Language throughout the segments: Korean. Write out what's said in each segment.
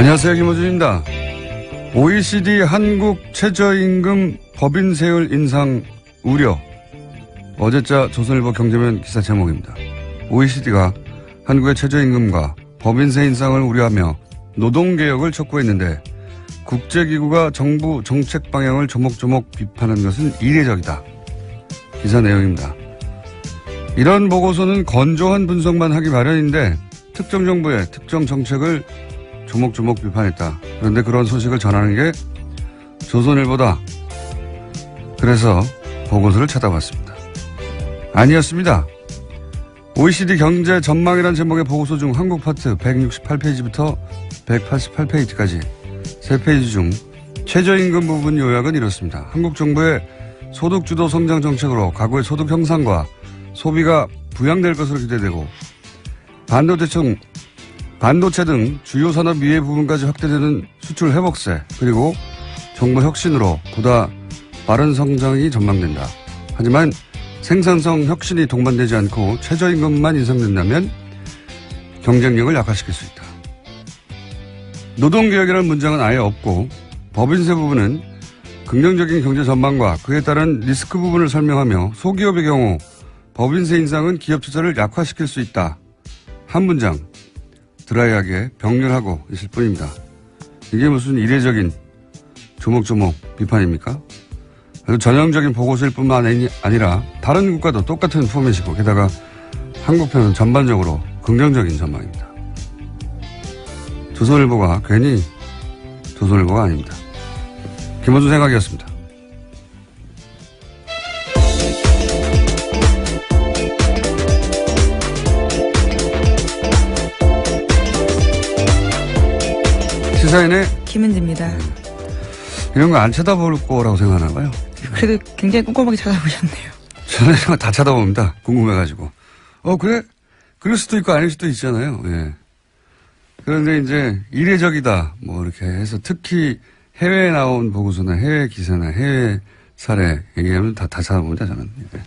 안녕하세요. 김호준입니다. OECD 한국 최저임금 법인 세율 인상 우려. 어제자 조선일보 경제면 기사 제목입니다. OECD가 한국의 최저임금과 법인세 인상을 우려하며 노동개혁을 촉구했는데 국제기구가 정부 정책 방향을 조목조목 비판한 것은 이례적이다. 기사 내용입니다. 이런 보고서는 건조한 분석만 하기 마련인데 특정 정부의 특정 정책을 조목조목 비판했다. 그런데 그런 소식을 전하는 게 조선일보다. 그래서 보고서를 찾아봤습니다. 아니었습니다. OECD 경제 전망이라는 제목의 보고서 중 한국 파트 168페이지부터 188페이지까지 3페이지 중 최저임금 부분 요약은 이렇습니다. 한국 정부의 소득주도 성장 정책으로 가구의 소득 형상과 소비가 부양될 것으로 기대되고 반도체 등 주요 산업 미래 부분까지 확대되는 수출 회복세 그리고 정부 혁신으로 보다 빠른 성장이 전망된다. 하지만 생산성 혁신이 동반되지 않고 최저임금만 인상된다면 경쟁력을 약화시킬 수 있다. 노동개혁이라는 문장은 아예 없고 법인세 부분은 긍정적인 경제 전망과 그에 따른 리스크 부분을 설명하며 소기업의 경우 법인세 인상은 기업 투자를 약화시킬 수 있다. 한 문장 드라이하게 병렬하고 있을 뿐입니다. 이게 무슨 이례적인 조목조목 비판입니까? 아주 전형적인 보고서일 뿐만 아니라 다른 국가도 똑같은 포맷이고 게다가 한국편은 전반적으로 긍정적인 전망입니다. 조선일보가 괜히 조선일보가 아닙니다. 김원준 생각이었습니다. 시사인의 김은지입니다. 이런 거 안 쳐다볼 거라고 생각하나 봐요. 그래도 굉장히 꼼꼼하게 찾아보셨네요. 저는 다 쳐다봅니다. 궁금해가지고. 그래? 그럴 수도 있고 아닐 수도 있잖아요. 예. 그런데 이제 이례적이다. 뭐 이렇게 해서 특히 해외에 나온 보고서나 해외 기사나 해외 사례 얘기하면 다 찾아봅니다. 저는. 예.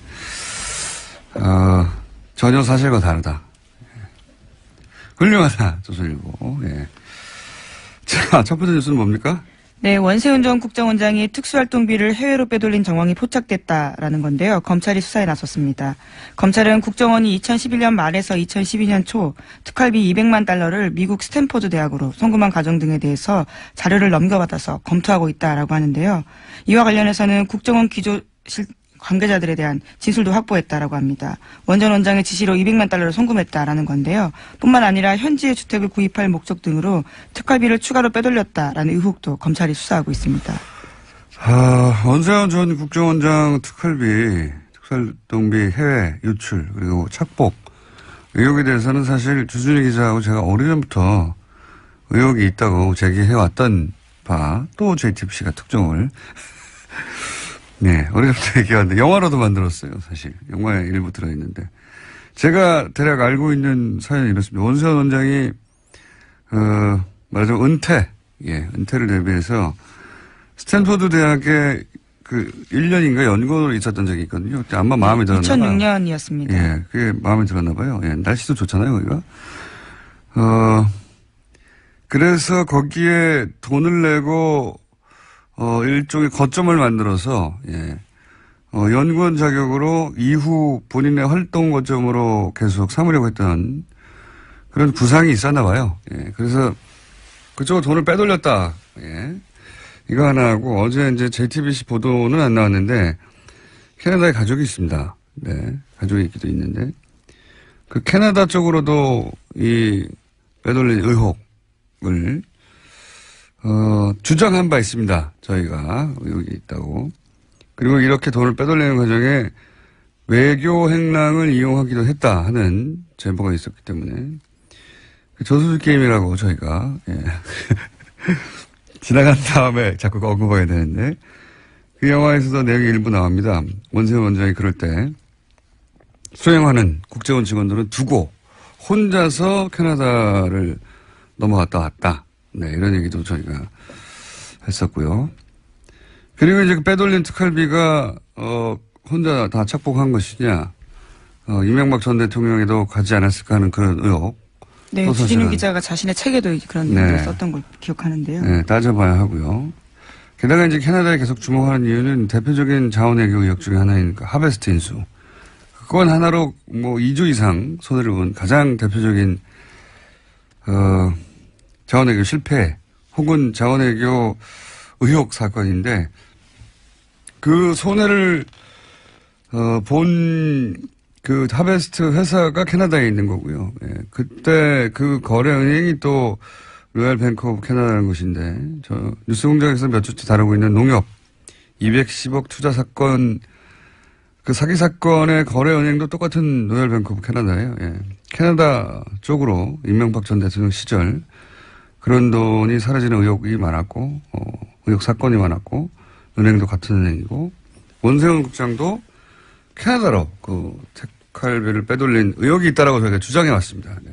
전혀 사실과 다르다. 예. 훌륭하다. 조선일보. 예. 자, 첫 번째 뉴스는 뭡니까? 네, 원세훈 전 국정원장이 특수활동비를 해외로 빼돌린 정황이 포착됐다라는 건데요. 검찰이 수사에 나섰습니다. 검찰은 국정원이 2011년 말에서 2012년 초 특활비 200만 달러를 미국 스탠포드 대학으로 송금한 과정 등에 대해서 자료를 넘겨받아서 검토하고 있다라고 하는데요. 이와 관련해서는 국정원 기조실 관계자들에 대한 진술도 확보했다라고 합니다. 원 전 원장의 지시로 200만 달러를 송금했다라는 건데요. 뿐만 아니라 현지의 주택을 구입할 목적 등으로 특활비를 추가로 빼돌렸다라는 의혹도 검찰이 수사하고 있습니다. 원세훈 전 국정원장 특수활동비 해외 유출 그리고 착복 의혹에 대해서는 사실 주준희 기자하고 제가 오래전부터 의혹이 있다고 제기해왔던 바 또 JTBC가 특종을 네, 어려부터 얘기하는데 영화로도 만들었어요, 사실. 영화에 일부 들어있는데. 제가 대략 알고 있는 사연이 이렇습니다. 원세훈 원장이, 말하자면 은퇴를 대비해서 스탠포드 대학에 1년인가 연구원으로 있었던 적이 있거든요. 그때 아마 마음에 들었나 봐요. 2006년이었습니다. 예, 그게 마음에 들었나 봐요. 예, 날씨도 좋잖아요, 거기가. 그래서 거기에 돈을 내고 일종의 거점을 만들어서, 예, 연구원 자격으로 이후 본인의 활동 거점으로 계속 삼으려고 했던 그런 구상이 있었나 봐요. 예, 그래서 그쪽으로 돈을 빼돌렸다. 예. 이거 하나 하고 어제 이제 JTBC 보도는 안 나왔는데 캐나다에 가족이 있습니다. 네. 가족이 있기도 있는데 그 캐나다 쪽으로도 이 빼돌린 의혹을 주장한 바 있습니다. 저희가 여기 있다고. 그리고 이렇게 돈을 빼돌리는 과정에 외교 행랑을 이용하기도 했다 하는 제보가 있었기 때문에 저수지 게임이라고 저희가 예. 지나간 다음에 자꾸 언급해야 되는데 그 영화에서도 내용이 일부 나옵니다. 원세훈 원장이 그럴 때 수행하는 국제원 직원들은 두고 혼자서 캐나다를 넘어갔다 왔다. 네, 이런 얘기도 저희가 했었고요. 그리고 이제 그 빼돌린 특활비가, 혼자 다 착복한 것이냐, 이명박 전 대통령에도 가지 않았을까 하는 그런 의혹. 네, 또 주진우 사실은. 기자가 자신의 책에도 그런 네. 내용을 썼던 걸 기억하는데요. 네, 따져봐야 하고요. 게다가 이제 캐나다에 계속 주목하는 이유는 대표적인 자원외교 의혹 중에 하나인 그 하베스트 인수. 그건 하나로 뭐 2조 이상 손해를 본 가장 대표적인 자원외교 실패 혹은 자원외교 의혹 사건인데 그 손해를 본 그 하베스트 회사가 캐나다에 있는 거고요. 예, 그때 그 거래 은행이 또 로얄 뱅크 오브 캐나다라는 곳인데 저 뉴스공장에서 몇 주째 다루고 있는 농협 210억 투자 사건 그 사기 사건의 거래 은행도 똑같은 로얄 뱅크 오브 캐나다예요. 예. 캐나다 쪽으로 이명박 전 대통령 시절 그런 돈이 사라지는 의혹이 많았고 의혹 사건이 많았고 은행도 같은 은행이고 원세훈 국장도 캐나다로 그 택할비를 빼돌린 의혹이 있다라고 저희가 주장해 왔습니다. 네.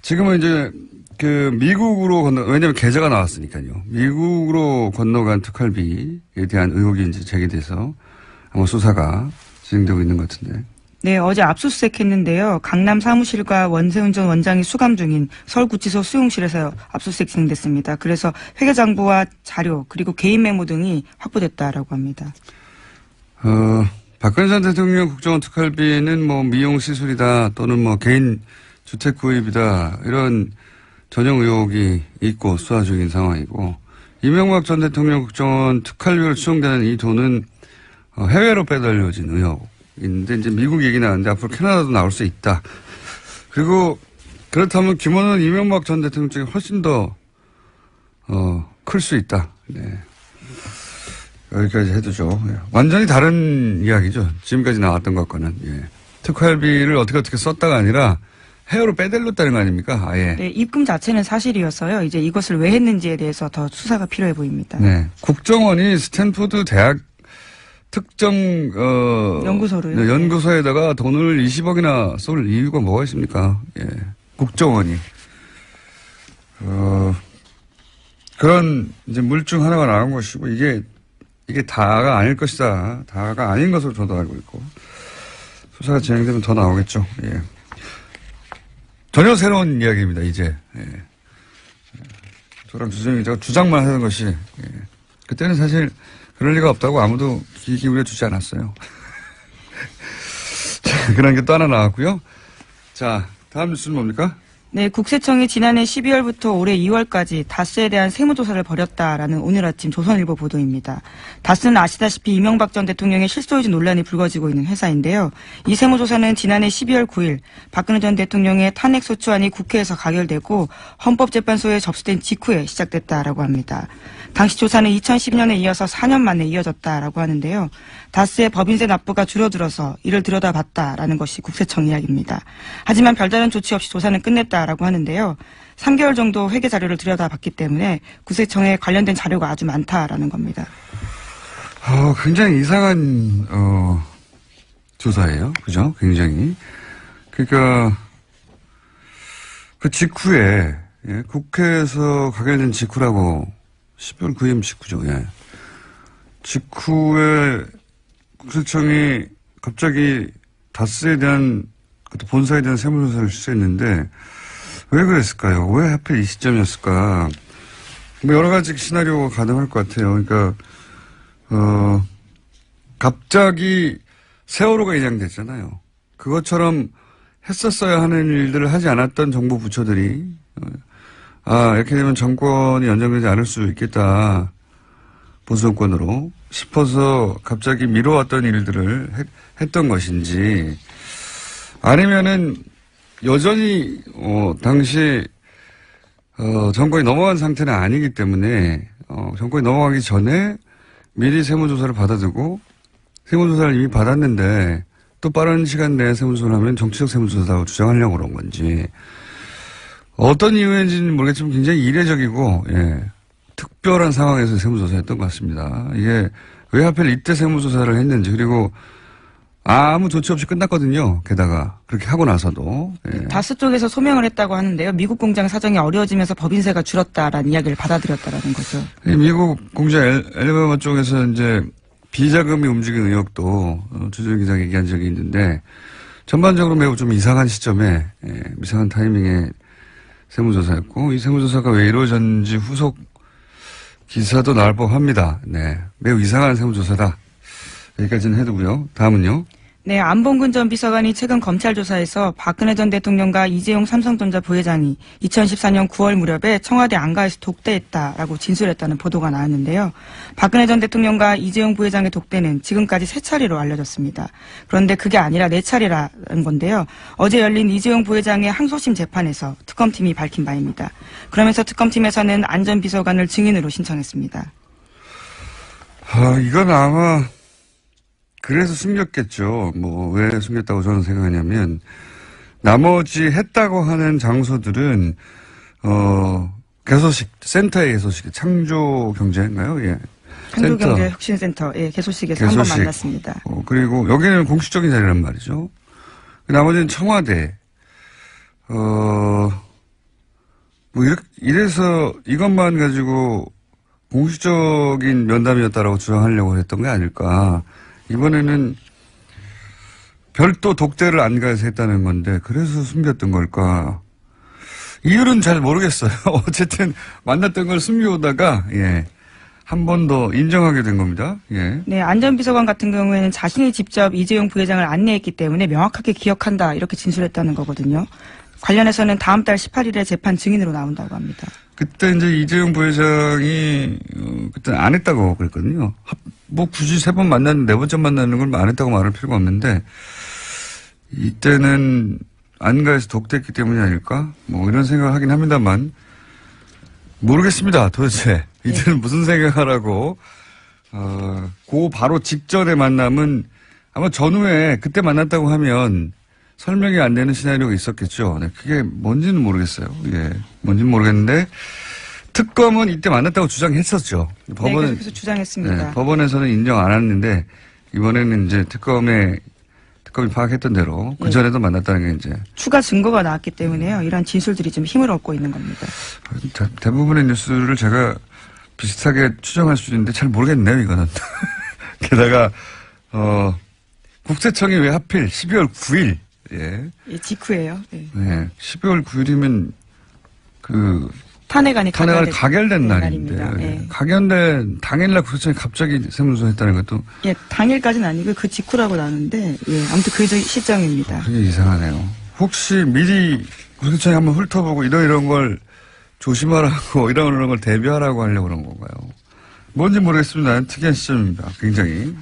지금은 이제 그 미국으로 왜냐면 계좌가 나왔으니까요. 미국으로 건너간 특활비에 대한 의혹이 이제 제기돼서 아마 수사가 진행되고 있는 것 같은데. 네, 어제 압수수색했는데요. 강남 사무실과 원세훈 전 원장이 수감 중인 서울구치소 수용실에서 압수수색 진행됐습니다. 그래서 회계장부와 자료 그리고 개인 메모 등이 확보됐다라고 합니다. 박근혜 전 대통령 국정원 특활비는 뭐 미용 시술이다 또는 뭐 개인 주택 구입이다 이런 전형 의혹이 있고 수사 중인 상황이고 이명박 전 대통령 국정원 특활비로 추정되는 이 돈은 해외로 빼돌려진 의혹인데 이제 미국 얘기 나왔는데 앞으로 캐나다도 나올 수 있다. 그리고 그렇다면 규모는 이명박 전 대통령 쪽이 훨씬 더 클 수 있다. 네. 여기까지 해두죠. 예. 완전히 다른 이야기죠. 지금까지 나왔던 것과는. 예. 특활비를 어떻게 썼다가 아니라 해외로 빼돌렸다는 거 아닙니까? 아예. 네, 입금 자체는 사실이었어요. 이제 이것을 왜 했는지에 대해서 더 수사가 필요해 보입니다. 네. 국정원이 스탠포드 대학 특정 연구소로요. 네, 연구소에다가 돈을 20억이나 쏠 이유가 뭐가 있습니까? 예. 국정원이 그런 이제 물증 하나가 나온 것이고 이게 다가 아닐 것이다. 다가 아닌 것으로 저도 알고 있고 수사가 진행되면 더 나오겠죠. 예. 전혀 새로운 이야기입니다. 이제 예. 저랑 주정희 기자가 주장만 하는 것이 예. 그때는 사실 그럴 리가 없다고 아무도 귀 기울여 주지 않았어요. 자, 그런 게 또 하나 나왔고요. 자, 다음 뉴스는 뭡니까? 네, 국세청이 지난해 12월부터 올해 2월까지 다스에 대한 세무조사를 벌였다라는 오늘 아침 조선일보 보도입니다. 다스는 아시다시피 이명박 전 대통령의 실소유주 논란이 불거지고 있는 회사인데요. 이 세무조사는 지난해 12월 9일 박근혜 전 대통령의 탄핵소추안이 국회에서 가결되고 헌법재판소에 접수된 직후에 시작됐다라고 합니다. 당시 조사는 2012년에 이어서 4년 만에 이어졌다라고 하는데요. 다스의 법인세 납부가 줄어들어서 이를 들여다봤다라는 것이 국세청 이야기입니다. 하지만 별다른 조치 없이 조사는 끝냈다라고 하는데요. 3개월 정도 회계 자료를 들여다봤기 때문에 국세청에 관련된 자료가 아주 많다라는 겁니다. 굉장히 이상한 조사예요. 그죠? 굉장히. 그러니까 그 직후에 예, 국회에서 가결된 직후라고 12월 9일 직후죠. 예. 직후에 국세청이 갑자기 다스에 대한 본사에 대한 세무조사를 실시했는데 왜 그랬을까요? 왜 하필 이 시점이었을까? 뭐 여러 가지 시나리오가 가능할 것 같아요. 그러니까 갑자기 세월호가 인양됐잖아요. 그것처럼 했었어야 하는 일들을 하지 않았던 정부 부처들이 이렇게 되면 정권이 연장되지 않을 수 있겠다. 보수 정권으로 싶어서 갑자기 미뤄왔던 일들을 했던 것인지 아니면은 여전히 당시 정권이 넘어간 상태는 아니기 때문에 정권이 넘어가기 전에 미리 세무조사를 받아두고 세무조사를 이미 받았는데 또 빠른 시간 내에 세무조사를 하면 정치적 세무조사라고 주장하려고 그런 건지 어떤 이유인지는 모르겠지만 굉장히 이례적이고 예, 특별한 상황에서 세무조사였던 것 같습니다. 이게 왜 하필 이때 세무조사를 했는지 그리고 아무 조치 없이 끝났거든요. 게다가 그렇게 하고 나서도. 예. 다스 쪽에서 소명을 했다고 하는데요. 미국 공장 사정이 어려워지면서 법인세가 줄었다라는 이야기를 받아들였다라는 거죠. 미국 공장 엘리바마 쪽에서 이제 비자금이 움직인 의혹도 주준 기자가 얘기한 적이 있는데 전반적으로 매우 좀 이상한 시점에, 이상한 타이밍에 세무조사였고, 이 세무조사가 왜 이루어졌는지 후속 기사도 나올 법합니다. 네. 매우 이상한 세무조사다. 여기까지는 해두고요. 다음은요. 네, 안봉근 전 비서관이 최근 검찰 조사에서 박근혜 전 대통령과 이재용 삼성전자 부회장이 2014년 9월 무렵에 청와대 안가에서 독대했다라고 진술했다는 보도가 나왔는데요. 박근혜 전 대통령과 이재용 부회장의 독대는 지금까지 3차례로 알려졌습니다. 그런데 그게 아니라 4차례라는 건데요. 어제 열린 이재용 부회장의 항소심 재판에서 특검팀이 밝힌 바입니다. 그러면서 특검팀에서는 안 전 비서관을 증인으로 신청했습니다. 이건 아마 그래서 숨겼겠죠. 왜 숨겼다고 저는 생각하냐면, 나머지 했다고 하는 장소들은, 개소식, 센터의 개소식, 창조경제인가요? 예. 창조경제혁신센터, 예, 개소식에서 한 번 만났습니다. 그리고 여기는 공식적인 자리란 말이죠. 나머지는 청와대, 이래서 이것만 가지고 공식적인 면담이었다라고 주장하려고 했던 게 아닐까. 이번에는 별도 독대를 안가에서 했다는 건데 그래서 숨겼던 걸까? 이유는 잘 모르겠어요. 어쨌든 만났던 걸 숨겨오다가 한 번 더 인정하게 된 겁니다. 예. 네, 안 전 비서관 같은 경우에는 자신이 직접 이재용 부회장을 안내했기 때문에 명확하게 기억한다 이렇게 진술했다는 거거든요. 관련해서는 다음 달 18일에 재판 증인으로 나온다고 합니다. 그때 이제 이재용 부회장이 그때 안 했다고 그랬거든요. 굳이 3번 만났는데 4번째 만나는 걸 안 했다고 말할 필요가 없는데 이때는 안가에서 독대했기 때문이 아닐까? 이런 생각을 하긴 합니다만 모르겠습니다. 도대체 이때는 무슨 생각하라고 바로 직전에 만남은 아마 전후에 그때 만났다고 하면 설명이 안 되는 시나리오가 있었겠죠. 네, 그게 뭔지는 모르겠어요. 예, 뭔지는 모르겠는데 특검은 이때 만났다고 주장했었죠. 법원은 계속해서 주장했습니다. 네, 법원에서는 인정 안 했는데 이번에는 이제 특검이 파악했던 대로 그 전에도 만났다는 게 이제 추가 증거가 나왔기 때문에요. 이런 진술들이 좀 힘을 얻고 있는 겁니다. 대부분의 뉴스를 제가 비슷하게 추정할 수 있는데 잘 모르겠네요. 이거는 게다가 국세청이 왜 하필 12월 9일 예, 직후예요. 네. 네. 12월 9일이면 탄핵안이 가결된 날인데 예. 가결된 당일날 국세청이 갑자기 세무조사했다는 것도 예, 당일까지는 아니고 그 직후라고 나오는데 아무튼 그 시점입니다. 그게 이상하네요. 혹시 미리 국세청이 한번 훑어보고 이런 걸 조심하라고 이런 걸 대비하라고 하려고 그런 건가요? 뭔지 모르겠습니다. 특이한 시점입니다. 굉장히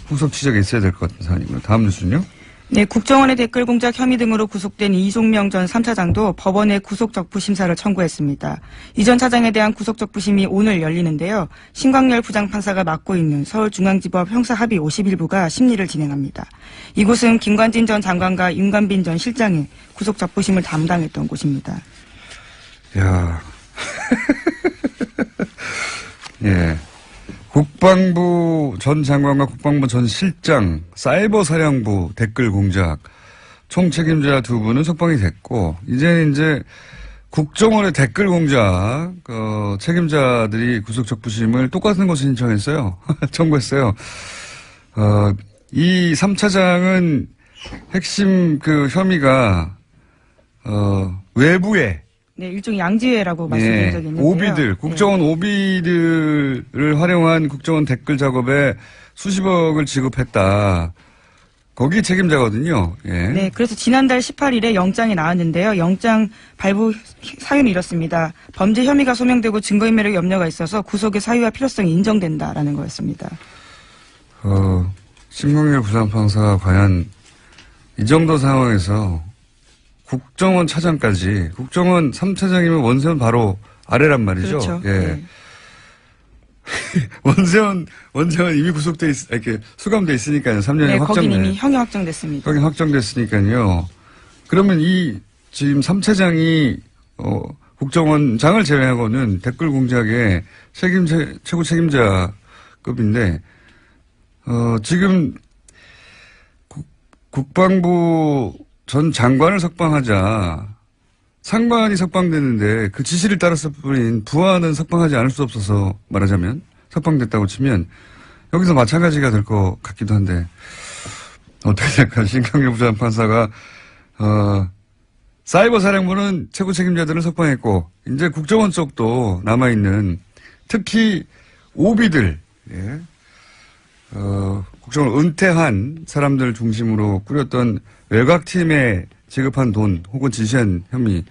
후속 지적이 있어야 될 것 같은 사안이고요. 다음 뉴스는요? 네, 국정원의 댓글 공작 혐의 등으로 구속된 이종명 전 3차장도 법원에 구속적부 심사를 청구했습니다. 이 전 차장에 대한 구속적부심이 오늘 열리는데요. 신광열 부장판사가 맡고 있는 서울중앙지법 형사합의 51부가 심리를 진행합니다. 이곳은 김관진 전 장관과 윤관빈 전 실장이 구속적부심을 담당했던 곳입니다. 야, 예. 국방부 전 장관과 국방부 전 실장, 사이버사령부 댓글 공작, 총책임자 2분은 석방이 됐고, 이제 국정원의 댓글 공작, 책임자들이 구속적부심을 똑같은 곳에 신청했어요. 청구했어요. 이 3차장은 핵심 혐의가, 외부에, 네, 일종의 양지회라고 말씀드린 적이 있는데요. 오비들, 국정원 오비들을 활용한 국정원 댓글 작업에 수십억을 지급했다. 거기 책임자거든요. 예. 네, 그래서 지난달 18일에 영장이 나왔는데요. 영장 발부 사유는 이렇습니다. 범죄 혐의가 소명되고 증거인멸의 염려가 있어서 구속의 사유와 필요성이 인정된다라는 거였습니다. 신광열 부장판사가 과연 이 정도 상황에서 국정원 차장까지, 국정원 3차장이면 원세훈 바로 아래란 말이죠. 그렇죠. 예. 네. 원세훈 이미 이렇게 수감돼 있으니까요. 3년이 네, 확정돼. 거긴 이미 형이 확정됐습니다. 거긴 확정됐으니까요. 그러면 지금 3차장이, 국정원장을 제외하고는 댓글 공작의 최고 책임자급인데, 지금 국방부 전 장관을 석방하자 상관이 석방되는데 그 지시를 따랐을 뿐인 부하는 석방하지 않을 수 없어서 말하자면 석방됐다고 치면 여기서 마찬가지가 될 것 같기도 한데 어떻게 생각하세요? 신강렬 부장판사가, 사이버 사령부는 최고 책임자들을 석방했고, 이제 국정원 쪽도 남아있는, 특히 오비들, 예. 국정원 은퇴한 사람들 중심으로 꾸렸던 외곽팀에 지급한 돈 혹은 지시한 혐의,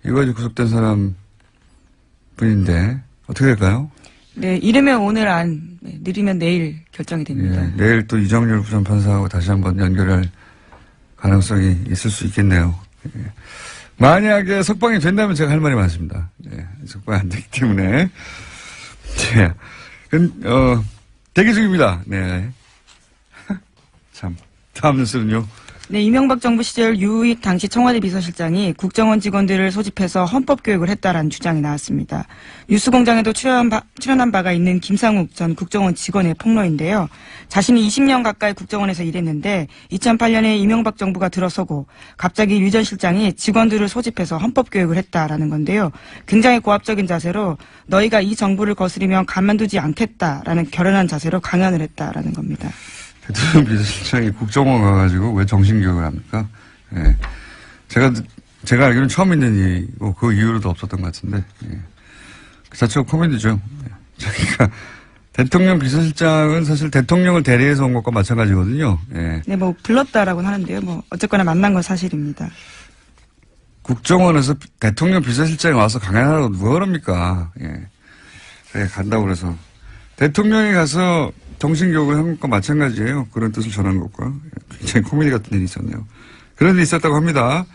이거 이제 구속된 사람 분인데, 어떻게 될까요? 네, 이르면 오늘 안, 느리면 내일 결정이 됩니다. 예, 내일 또 이정렬 부장판사하고 다시 한번 연결할 가능성이 있을 수 있겠네요. 예. 만약에 석방이 된다면 제가 할 말이 많습니다. 예, 석방이 안 되기 때문에. 예. 대기 중입니다. 네. 참. 다음 뉴스는요. 네, 이명박 정부 시절 유익 당시 청와대 비서실장이 국정원 직원들을 소집해서 헌법 교육을 했다라는 주장이 나왔습니다. 뉴스공장에도 출연한 바가 있는 김상욱 전 국정원 직원의 폭로인데요. 자신이 20년 가까이 국정원에서 일했는데 2008년에 이명박 정부가 들어서고 갑자기 유 전 실장이 직원들을 소집해서 헌법 교육을 했다라는 건데요. 굉장히 고압적인 자세로 너희가 이 정부를 거스리면 가만두지 않겠다라는 결연한 자세로 강연을 했다라는 겁니다. 대통령 비서실장이 국정원 가가지고 왜 정신교육을 합니까? 예. 제가 알기로는 처음 있는 일이고 그 이후로도 없었던 것 같은데, 예. 그 자체가 코미디죠. 예. 그러니까 대통령 비서실장은 사실 대통령을 대리해서 온 것과 마찬가지거든요. 예. 네, 뭐 불렀다라고는 하는데요. 뭐 어쨌거나 만난 건 사실입니다. 국정원에서 대통령 비서실장이 와서 강연하라고 누가 그럽니까? 예. 네, 간다고 그래서. 대통령이 가서 정신교육을 한 것과 마찬가지예요. 그런 뜻을 전한 것과. 굉장히 코미디 같은 일이 있었네요. 그런 일이 있었다고 합니다.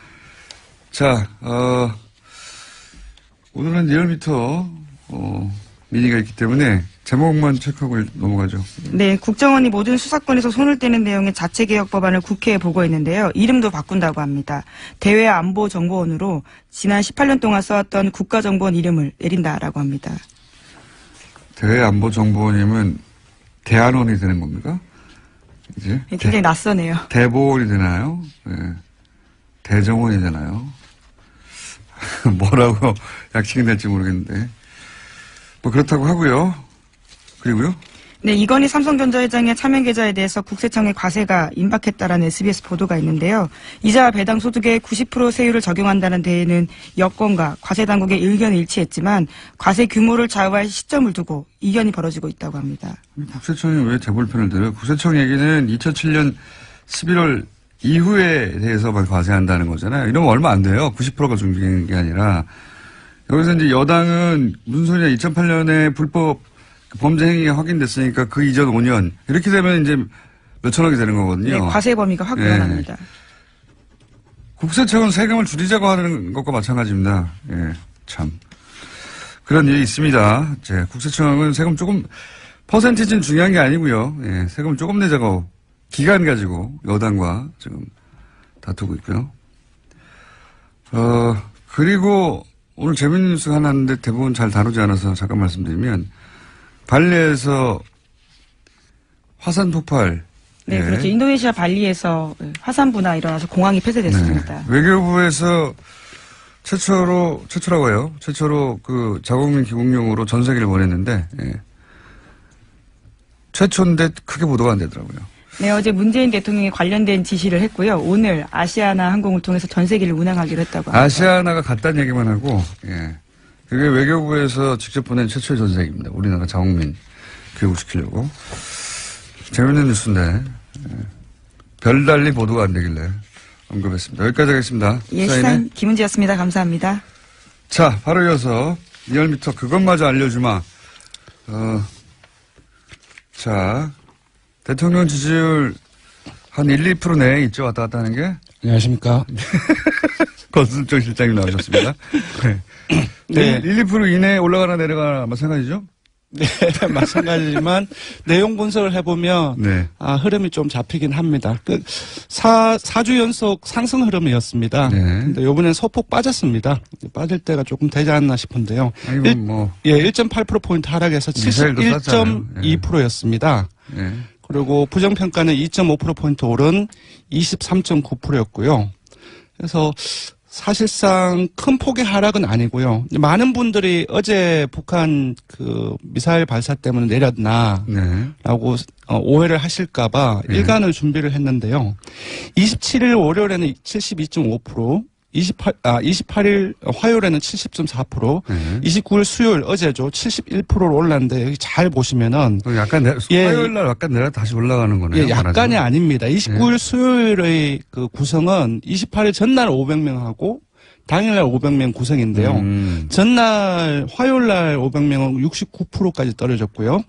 자, 오늘은 리얼미터, 미니가 있기 때문에 제목만 체크하고 넘어가죠. 네, 국정원이 모든 수사권에서 손을 떼는 내용의 자체개혁 법안을 국회에 보고했는데요. 이름도 바꾼다고 합니다. 대외안보정보원으로 지난 18년 동안 써왔던 국가정보원 이름을 내린다라고 합니다. 대외안보정보원이면 대안원이 되는 겁니까? 이제? 네, 굉장히 낯서네요. 대보원이 되나요? 네. 대정원이 되나요? 뭐라고 약칭이 될지 모르겠는데. 뭐 그렇다고 하고요. 그리고요? 네, 이건희 삼성전자 회장의 차명 계좌에 대해서 국세청의 과세가 임박했다라는 SBS 보도가 있는데요. 이자 배당 소득의 90% 세율을 적용한다는 데에는 여권과 과세 당국의 의견이 일치했지만 과세 규모를 좌우할 시점을 두고 이견이 벌어지고 있다고 합니다. 국세청이 왜 재벌편을 들어요? 국세청 얘기는 2007년 11월 이후에 대해서만 과세한다는 거잖아요. 이러면 얼마 안 돼요. 90%가 중징한 게 아니라. 여기서 이제 여당은 무슨 소리냐. 2008년에 불법 범죄 행위가 확인됐으니까 그 이전 5년. 이렇게 되면 이제 몇천억이 되는 거거든요. 네, 과세 범위가 확 늘어납니다. 국세청은 세금을 줄이자고 하는 것과 마찬가지입니다. 예, 참. 그런 일이 있습니다. 국세청은 세금 조금, 퍼센티지는 중요한 게 아니고요. 예, 세금 조금 내자고 기간 가지고 여당과 지금 다투고 있고요. 그리고 오늘 재밌는 뉴스가 하나 있는데 대부분 잘 다루지 않아서 잠깐 말씀드리면 발리에서 화산 폭발. 네, 예. 그렇죠. 인도네시아 발리에서 화산 분화 일어나서 공항이 폐쇄됐습니다. 네. 외교부에서 최초라고 해요. 최초로 그 자국민 귀국용으로 전 세계를 보냈는데, 예. 최초인데 크게 보도가 안 되더라고요. 네, 어제 문재인 대통령이 관련된 지시를 했고요. 오늘 아시아나 항공을 통해서 전 세계를 운항하기로 했다고 합니다. 아시아나가 갔다는 얘기만 하고, 예. 그게 외교부에서 직접 보낸 최초의 전세기입니다. 우리나라 자국민 교육시키려고. 재밌는 뉴스인데, 예. 별달리 보도가 안 되길래 언급했습니다. 여기까지 하겠습니다. 예, 시사인 김은지였습니다. 감사합니다. 자, 바로 이어서 리얼미터 그것마저 알려주마. 자, 대통령 지지율 한 1, 2% 내에 있죠. 왔다 갔다 하는 게. 안녕하십니까. 권순정 실장님 나오셨습니다. 네. 네. 1, 2% 이내에 올라가나 내려가나 마찬가지죠? 네, 마찬가지지만 내용 분석을 해보면 네. 흐름이 좀 잡히긴 합니다. 4주 연속 상승 흐름이었습니다. 네. 근데 이번엔 소폭 빠졌습니다. 빠질 때가 조금 되지 않나 싶은데요. 아니, 뭐. 1.8%포인트 하락해서 71.2%였습니다. 네. 그리고 부정평가는 2.5%포인트 오른 23.9%였고요. 그래서 사실상 큰 폭의 하락은 아니고요. 많은 분들이 어제 북한 그 미사일 발사 때문에 내렸나 네. 라고 오해를 하실까봐 일간을 준비를 했는데요. 27일 월요일에는 72.5%, 28일 화요일에는 70.4%, 29일 수요일 어제죠 71%로 올랐는데 여기 잘 보시면은 약간 화요일 날 약간 내려 다시 올라가는 거네요. 예, 약간이 아닙니다. 29일 수요일의 그 구성은 28일 전날 500명하고 당일날 500명 구성인데요. 전날 화요일날 500명은 69%까지 떨어졌고요.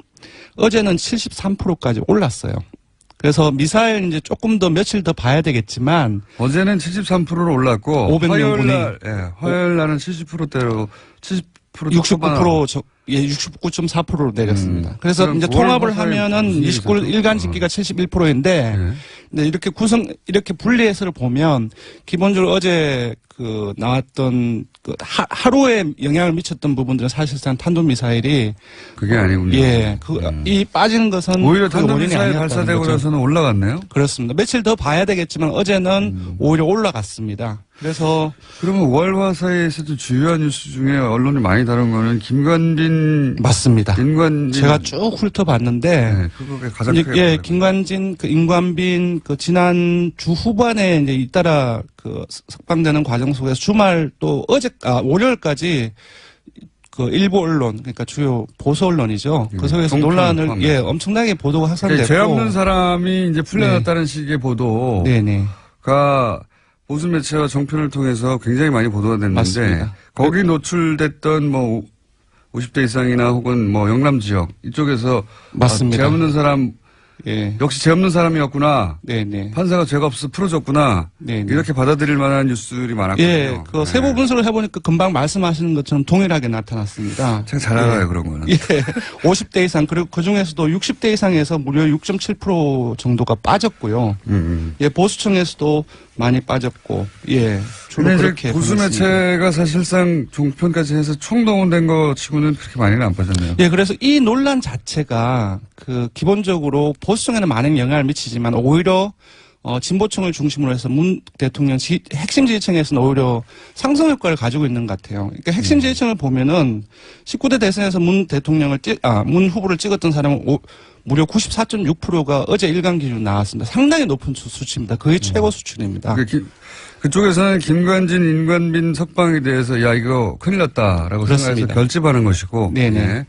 어제는 73%까지 올랐어요. 그래서 미사일 이제 조금 더 며칠 더 봐야 되겠지만 어제는 73%로 올랐고 500명 화요일 날은 70%대로 69% 예, 69.4%로 내렸습니다. 그래서 이제 통합을 하면은 29일 일간 집계가 71%인데 네, 이렇게 분리해서를 보면 기본적으로 어제 그 나왔던 그 하루에 영향을 미쳤던 부분들은 사실상 탄도미사일이 그게 아니군요. 예, 이 빠지는 것은 오히려 그 원인이 탄도미사일 아니었다는 발사되고 거죠. 나서는 올라갔네요. 그렇습니다. 며칠 더 봐야 되겠지만 어제는 오히려 올라갔습니다. 그래서 그러면 월화 사이에서도 주요한 뉴스 중에 언론이 많이 다룬 거는 김관빈 맞습니다. 인관빈 제가 쭉 훑어봤는데 네, 그게 가장 크게 예, 김관진 인관빈 지난 주 후반에 이제 잇따라 석방되는 과정 속에서 주말 또 월요일까지 일부 언론 그러니까 주요 보수 언론이죠. 그 속에서 논란을 포함해서. 엄청나게 보도가 확산됐고 죄 없는 사람이 이제 풀려났다는 식의 보도가 네네. 보수 매체와 정편을 통해서 굉장히 많이 보도가 됐는데 맞습니다. 거기 노출됐던 50대 이상이나 혹은 영남 지역 이쪽에서 맞습니다. 죄 없는 사람 예. 역시 죄 없는 사람이었구나. 네네. 판사가 죄가 없어 풀어줬구나. 네네. 이렇게 받아들일 만한 뉴스들이 많았거든요. 예, 세부 분석을 해보니까 금방 말씀하시는 것처럼 동일하게 나타났습니다. 제가 잘 알아요, 그런 거는. 예, 50대 이상 그리고 그 중에서도 60대 이상에서 무려 6.7% 정도가 빠졌고요. 예, 보수층에서도 많이 빠졌고, 예, 주로 근데 그렇게 이제 보수 보냈습니다. 매체가 사실상 종편까지 해서 총동원된 거 치고는 그렇게 많이는 안 빠졌네요. 예, 그래서 이 논란 자체가 기본적으로 보수층에는 많은 영향을 미치지만 오히려 진보층을 중심으로 해서 문 대통령 핵심 지지층에서는 오히려 상승 효과를 가지고 있는 것 같아요. 그러니까 핵심 지지층을 보면은 19대 대선에서 문 후보를 찍었던 사람은 무려 94.6%가 어제 일간 기준 나왔습니다. 상당히 높은 수치입니다. 거의 최고 수준입니다. 그쪽에서는 김관진, 인관빈 석방에 대해서 이거 큰일 났다라고 그렇습니다. 생각해서 결집하는 것이고. 네네. 예.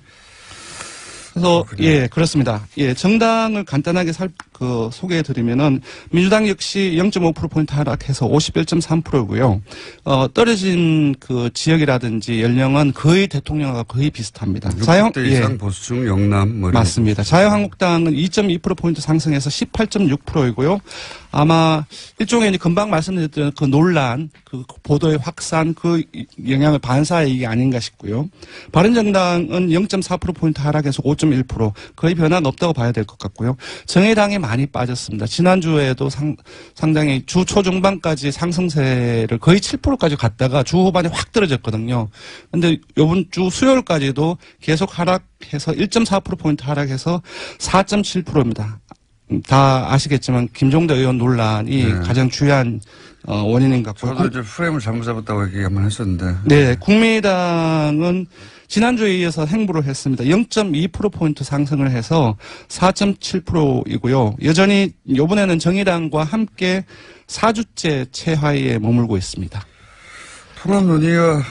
그래서 예, 그렇습니다. 예, 정당을 간단하게 소개해드리면은 민주당 역시 0.5%포인트 하락해서 51.3%고요. 떨어진 지역이라든지 연령은 거의 대통령과 거의 비슷합니다. 60대 이상 보수층 영남 맞습니다. 자유한국당은 2.2%포인트 상승해서 18.6%이고요. 아마 일종의 이제 금방 말씀드렸던 논란, 보도의 확산, 영향을 반사의 이게 아닌가 싶고요. 바른정당은 0.4%포인트 하락해서 5.1%, 거의 변화가 없다고 봐야 될 것 같고요. 정의당이 많이 빠졌습니다. 지난주에도 상당히 주 초중반까지 상승세를 거의 7%까지 갔다가 주 후반에 확 떨어졌거든요. 근데 이번 주 수요일까지도 계속 하락해서 1.4%포인트 하락해서 4.7%입니다. 다 아시겠지만 김종대 의원 논란이 가장 중요한 원인인 것 같고요. 저도 이제 프레임을 잘못 잡았다고 얘기 한번 했었는데. 네, 국민의당은 지난주에 이어서 행보를 했습니다. 0.2%포인트 상승을 해서 4.7%이고요. 여전히 이번에는 정의당과 함께 4주째 최하위에 머물고 있습니다. 통합 논의가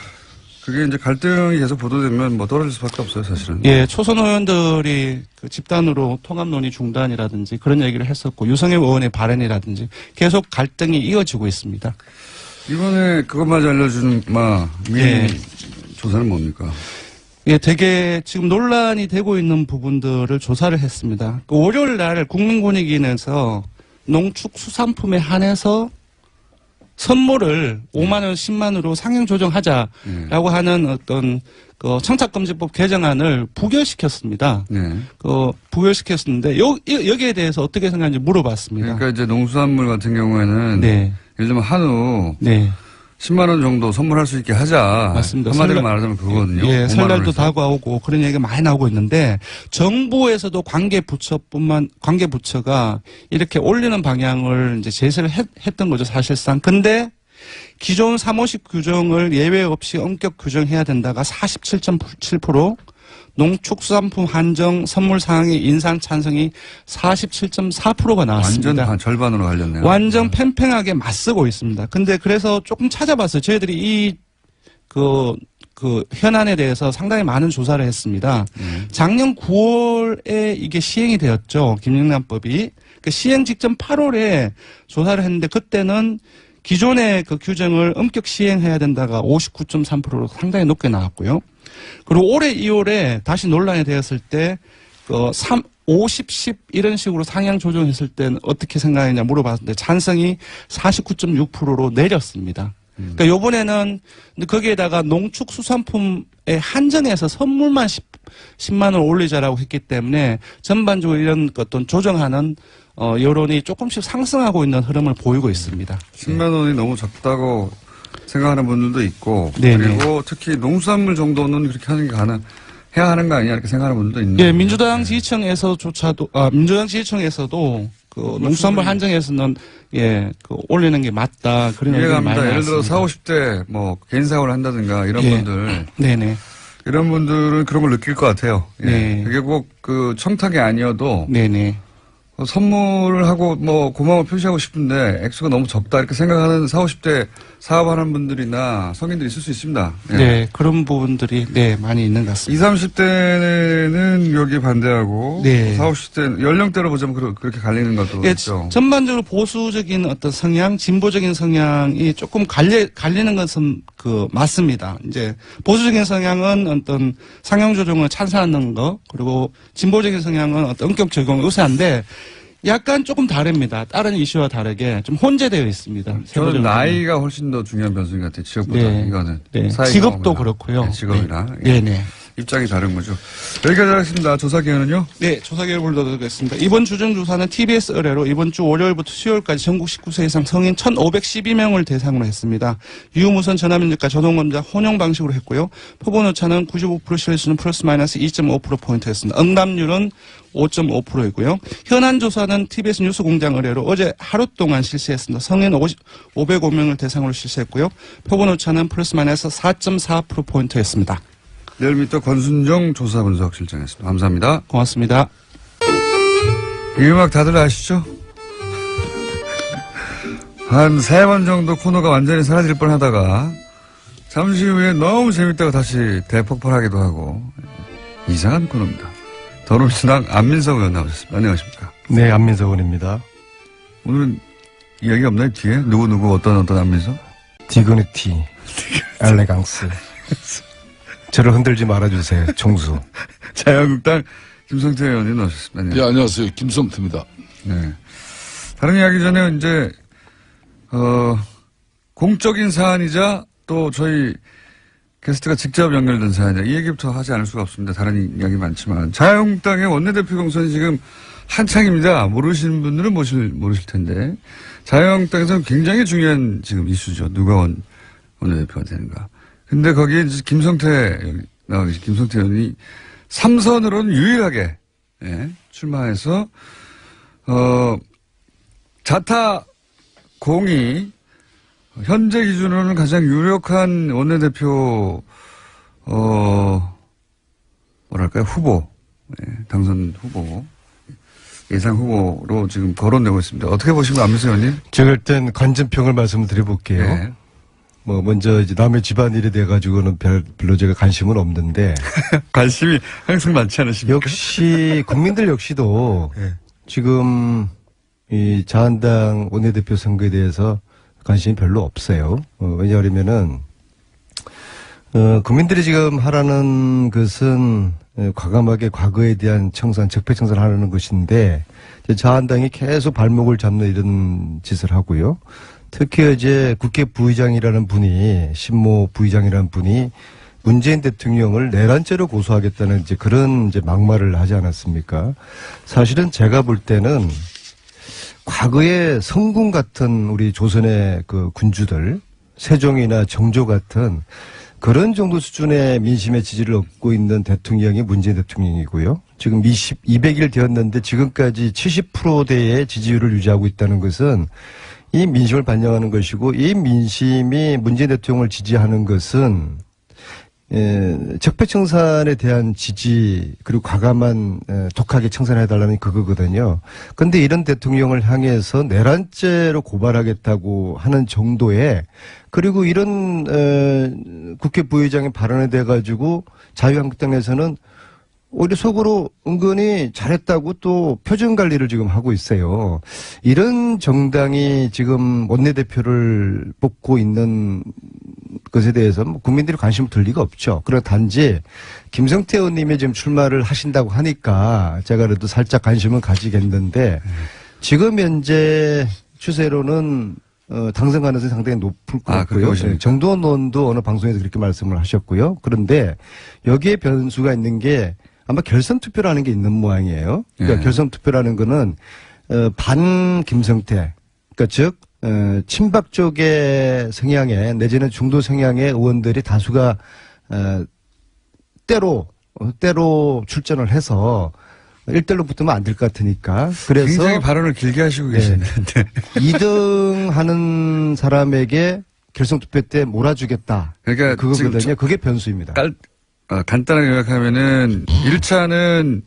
그게 이제 갈등이 계속 보도되면 떨어질 수밖에 없어요, 사실은. 예, 초선 의원들이 집단으로 통합 논의 중단이라든지 그런 얘기를 했었고 유성엽 의원의 발언이라든지 계속 갈등이 이어지고 있습니다. 이번에 그것마저 알려주는 조사는 뭡니까? 예, 되게 지금 논란이 되고 있는 부분들을 조사를 했습니다. 월요일 날 국민권익위원회에서 농축수산품에 한해서 선물을 5만 원, 10만 원으로 상향 조정하자라고 하는 어떤 청탁금지법 개정안을 부결시켰습니다. 네. 부결시켰는데 여기에 대해서 어떻게 생각하는지 물어봤습니다. 그러니까 이제 농수산물 같은 경우에는 네. 예를 들면 한우 네. 10만 원 정도 선물할 수 있게 하자. 맞습니다. 한마디로 말하자면 그거거든요. 예, 5만 설날도 원에서. 다가오고 그런 얘기가 많이 나오고 있는데 정부에서도 관계 부처가 이렇게 올리는 방향을 이제 제시를 했던 거죠, 사실상. 근데 기존 350 규정을 예외 없이 엄격 규정해야 된다가 47.7%, 농축수산품 한정 선물 사항의 인상 찬성이 47.4%가 나왔습니다. 완전 절반으로 갈렸네요. 완전 팽팽하게 맞서고 있습니다. 근데 그래서 조금 찾아봤어요. 저희들이 현안에 대해서 상당히 많은 조사를 했습니다. 작년 9월에 이게 시행이 되었죠. 김영란법이. 그 시행 직전 8월에 조사를 했는데 그때는 기존의 그 규정을 엄격 시행해야 된다가 59.3%로 상당히 높게 나왔고요. 그리고 올해 2월에 다시 논란이 되었을 때, 50, 10 이런 식으로 상향 조정했을 때는 어떻게 생각하느냐 물어봤는데 찬성이 49.6%로 내렸습니다. 그러니까 요번에는 거기에다가 농축수산품에 한정해서 선물만 10만 원 올리자라고 했기 때문에 전반적으로 이런 어떤 조정하는 여론이 조금씩 상승하고 있는 흐름을 보이고 있습니다. 10만 원이 너무 적다고 생각하는 분들도 있고 네네. 그리고 특히 농수산물 정도는 그렇게 하는 게 해야 하는 거 아니냐 이렇게 생각하는 분들도 있는데. 예, 민주당 지지층에서도 그 농수산물 한정에서는 올리는 게 맞다 그런 의견이 이해가 많이 합니다. 예를 들어 나왔습니다. 40, 50대 뭐 개인 사업을 한다든가 이런 예. 분들 네네. 이런 분들은 그런 걸 느낄 것 같아요. 예. 네. 그게 꼭 그 청탁이 아니어도 네네. 선물을 하고 뭐 고마움을 표시하고 싶은데 액수가 너무 적다 이렇게 생각하는 40, 50대 사업하는 분들이나 성인들이 있을 수 있습니다. 예. 네, 그런 부분들이 많이 있는 것 같습니다. 20, 30대는 여기 반대하고 네. 40, 50대 연령대로 보자면 그렇게 갈리는 것도 예, 있죠. 전반적으로 보수적인 어떤 성향, 진보적인 성향이 조금 갈리는 것은 맞습니다. 이제 보수적인 성향은 어떤 상향 조정을 찬성하는 거, 그리고 진보적인 성향은 어떤 엄격 적용을 우세한데 약간 조금 다릅니다. 다른 이슈와 다르게 좀 혼재되어 있습니다. 저는 세부적으로 나이가 훨씬 더 중요한 변수인 것 같아요. 지역보다 네. 이거는. 네. 사회 직업도 경험이나. 그렇고요. 네, 직업이나. 네. 네네. 입장이 다른 거죠. 여기까지 하겠습니다. 조사 기간은요? 네, 조사 결과를 넣어드리겠습니다. 이번 주중조사는 TBS 의뢰로 이번 주 월요일부터 수요일까지 전국 19세 이상 성인 1,512명을 대상으로 했습니다. 유무선 전화면접과 전원검사 혼용 방식으로 했고요. 표본 오차는 95% 실수는 플러스 마이너스 2.5%포인트였습니다. 응답률은 5.5%이고요. 현안 조사는 TBS 뉴스공장 의뢰로 어제 하루 동안 실시했습니다. 성인 505명을 대상으로 실시했고요. 표본 오차는 플러스 마이너스 4.4%포인트였습니다. 내일부터 권순정 조사 분석 실장이었습니다. 감사합니다. 고맙습니다. 이 음악 다들 아시죠? 한 3번 정도 코너가 완전히 사라질 뻔 하다가 잠시 후에 너무 재밌다고 다시 대폭발하기도 하고 이상한 코너입니다. 더불어민주당 안민석 의원 나오셨습니다. 안녕하십니까? 네, 안민석 의원입니다. 오늘은 이야기 없나요? 뒤에? 누구 어떤 안민석? 디그니티, 엘레강스. 저를 흔들지 말아주세요. 총수. 자유한국당 김성태 의원님 나오셨습니다. 네, 안녕하세요. 김성태입니다. 네. 다른 이야기 전에 이제 공적인 사안이자 또 저희 게스트가 직접 연결된 사안이자 이 얘기부터 하지 않을 수가 없습니다. 다른 이야기 많지만 자유한국당의 원내대표 경선이 지금 한창입니다. 모르시는 분들은 모르실 텐데 자유한국당에서는 굉장히 중요한 지금 이슈죠. 누가 원내대표가 되는가. 근데 거기에 이제 김성태 의원이 3선으로는 유일하게 출마해서 자타 공이 현재 기준으로는 가장 유력한 원내대표 후보, 당선 후보, 예상 후보로 지금 거론되고 있습니다. 어떻게 보시면 안민석 의원님? 제가 일단 관전평을 말씀을 드려볼게요. 네. 먼저 이제 남의 집안일에 대해가지고는 별로 제가 관심은 없는데. 관심이 항상 많지 않으십니까? 역시, 국민들 역시도 네. 지금 이 자한당 원내대표 선거에 대해서 관심이 별로 없어요. 왜냐하면은, 국민들이 지금 하라는 것은 과감하게 과거에 대한 적폐청산을 하라는 것인데, 자한당이 계속 발목을 잡는 이런 짓을 하고요. 특히 이제 국회 부의장이라는 분이, 신모 부의장이라는 분이 문재인 대통령을 내란죄로 고소하겠다는 이제 그런 이제 막말을 하지 않았습니까? 사실은 제가 볼 때는 과거에 성군 같은 우리 조선의 그 군주들, 세종이나 정조 같은 그런 정도 수준의 민심의 지지를 얻고 있는 대통령이 문재인 대통령이고요. 지금 200일 되었는데 지금까지 70%대의 지지율을 유지하고 있다는 것은 이 민심을 반영하는 것이고 이 민심이 문재인 대통령을 지지하는 것은 적폐청산에 대한 지지 그리고 과감한 독하게 청산해달라는 그거거든요. 그런데 이런 대통령을 향해서 내란죄로 고발하겠다고 하는 정도의 그리고 이런 국회 부의장의 발언에 대해 가지고 자유한국당에서는 오히려 속으로 은근히 잘했다고 또 표정 관리를 지금 하고 있어요. 이런 정당이 지금 원내대표를 뽑고 있는 것에 대해서 국민들이 관심을 둘 리가 없죠. 그러나 단지 김성태 의원님이 지금 출마를 하신다고 하니까 제가 그래도 살짝 관심은 가지겠는데 지금 현재 추세로는 당선 가능성이 상당히 높을 것 같고요. 정두원 의원도 어느 방송에서 그렇게 말씀을 하셨고요. 그런데 여기에 변수가 있는 게 아마 결선 투표라는 게 있는 모양이에요. 그러니까 결선 투표라는 거는 반 김성태, 그러니까 즉 친박 쪽의 성향의 내지는 중도 성향의 의원들이 다수가 때로 출전을 해서 1대1로 붙으면 안 될 것 같으니까. 그래서 굉장히 발언을 길게 하시고 계시는데 2등 하는 사람에게 결선 투표 때 몰아주겠다. 그러니까 그거거든요. 그게 변수입니다. 간단하게 요약하면은 1차는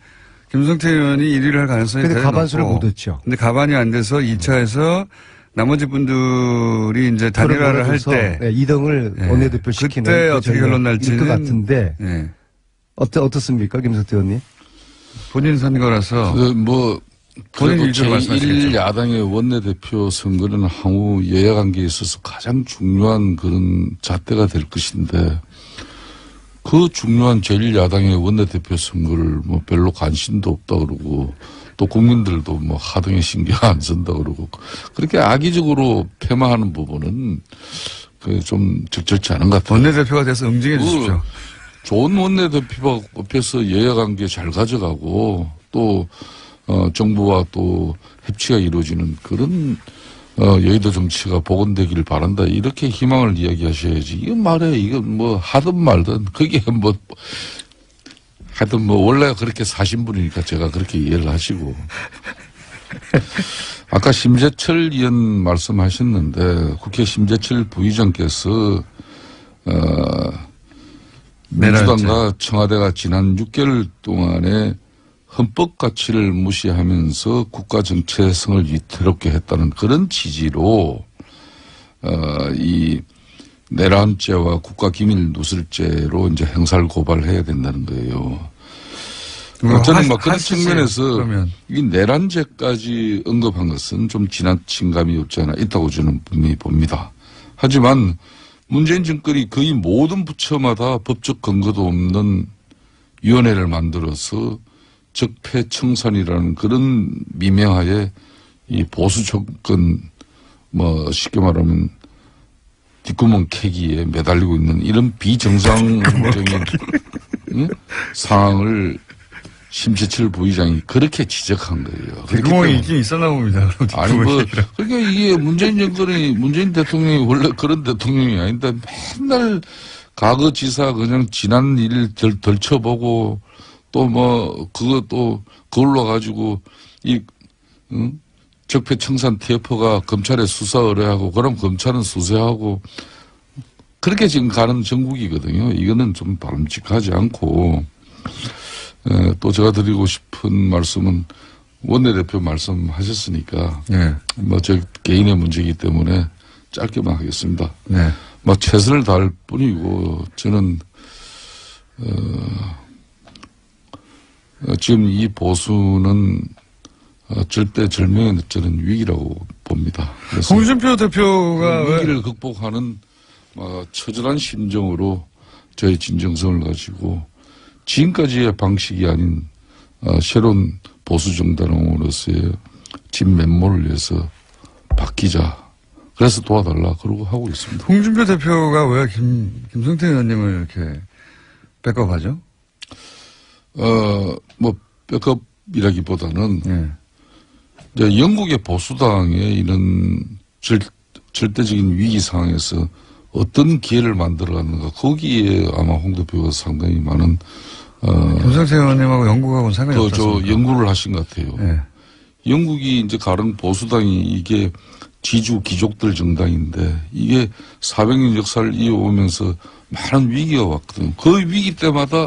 김성태 의원이 1위를 할 가능성이 근데 대단히 가반수를 높고, 못 얻죠. 근데 가반이 안 돼서 2차에서 나머지 분들이 이제 단일화를 할 때 2등을 원내대표 시키는 그때 어떻게 결론 날지는 것 같은데 어떻습니까, 김성태 의원님? 본인 선거라서 그래도 위주로 말씀하시겠죠. 제1야당의 원내대표 선거는 향후 여야관계에 있어서 가장 중요한 그런 잣대가 될 것인데 그 중요한 제1야당의 원내대표 선거를 별로 관심도 없다 그러고 또 국민들도 하등에 신경 안 쓴다 그러고 그렇게 악의적으로 폄하하는 부분은 좀 적절치 않은 것 같아요. 원내대표가 돼서 응징해 주십시오. 좋은 원내대표가 뽑혀서 여야관계 잘 가져가고 또 정부와 또 협치가 이루어지는 그런 여의도 정치가 복원되기를 바란다 이렇게 희망을 이야기하셔야지 이건 말해 이건 하든 말든 그게 하여튼 원래 그렇게 사신 분이니까 제가 그렇게 이해를 하시고 아까 심재철 의원 말씀하셨는데 국회 심재철 부의장께서 민주당과 청와대가 지난 6개월 동안에 헌법 가치를 무시하면서 국가 정체성을 위태롭게 했다는 그런 취지로 이 내란죄와 국가기밀 누설죄로 이제 형사를 고발해야 된다는 거예요. 저는 그런 측면에서 이 내란죄까지 언급한 것은 좀 지나친 감이 없지 않아 있다고 저는 분명히 봅니다. 하지만 문재인 정권이 거의 모든 부처마다 법적 근거도 없는 위원회를 만들어서 적폐청산이라는 그런 미명하에 이 보수 정권 쉽게 말하면 뒷구멍 캐기에 매달리고 있는 이런 비정상적인 상황을 심재철 부의장이 그렇게 지적한 거예요. 뒷구멍이 있긴 있었나 봅니다. 아니 그러니까 이게 문재인 대통령이 원래 그런 대통령이 아닌데 맨날 과거 지사 그냥 지난 일 덜쳐보고 또 그걸로 가지고 적폐청산 TF가 검찰에 수사 의뢰하고 그럼 검찰은 수사하고 그렇게 지금 가는 정국이거든요. 이거는 좀 바람직하지 않고 또 제가 드리고 싶은 말씀은 원내대표 말씀하셨으니까 제 개인의 문제이기 때문에 짧게만 하겠습니다. 최선을 다할 뿐이고 저는 지금 이 보수는 절대절명의 저는 위기라고 봅니다. 홍준표 대표가 위기를 극복하는 처절한 심정으로 저의 진정성을 가지고 지금까지의 방식이 아닌 새로운 보수 정당으로서의 진면모를 위해서 바뀌자. 그래서 도와달라 그러고 하고 있습니다. 홍준표 대표가 왜 김성태 의원님을 이렇게 백업하죠? 백업이라기보다는 이제 영국의 보수당의 이런 절대적인 위기 상황에서 어떤 기회를 만들어가는가 거기에 아마 홍 대표가 상당히 많은 김성태 의원님하고 영국하고는 상관이 없었습니다. 연구를 하신 것 같아요. 영국이 이제 가령 보수당이 이게 지주 귀족들 정당인데 이게 400년 역사를 이어오면서 많은 위기가 왔거든요. 그 위기 때마다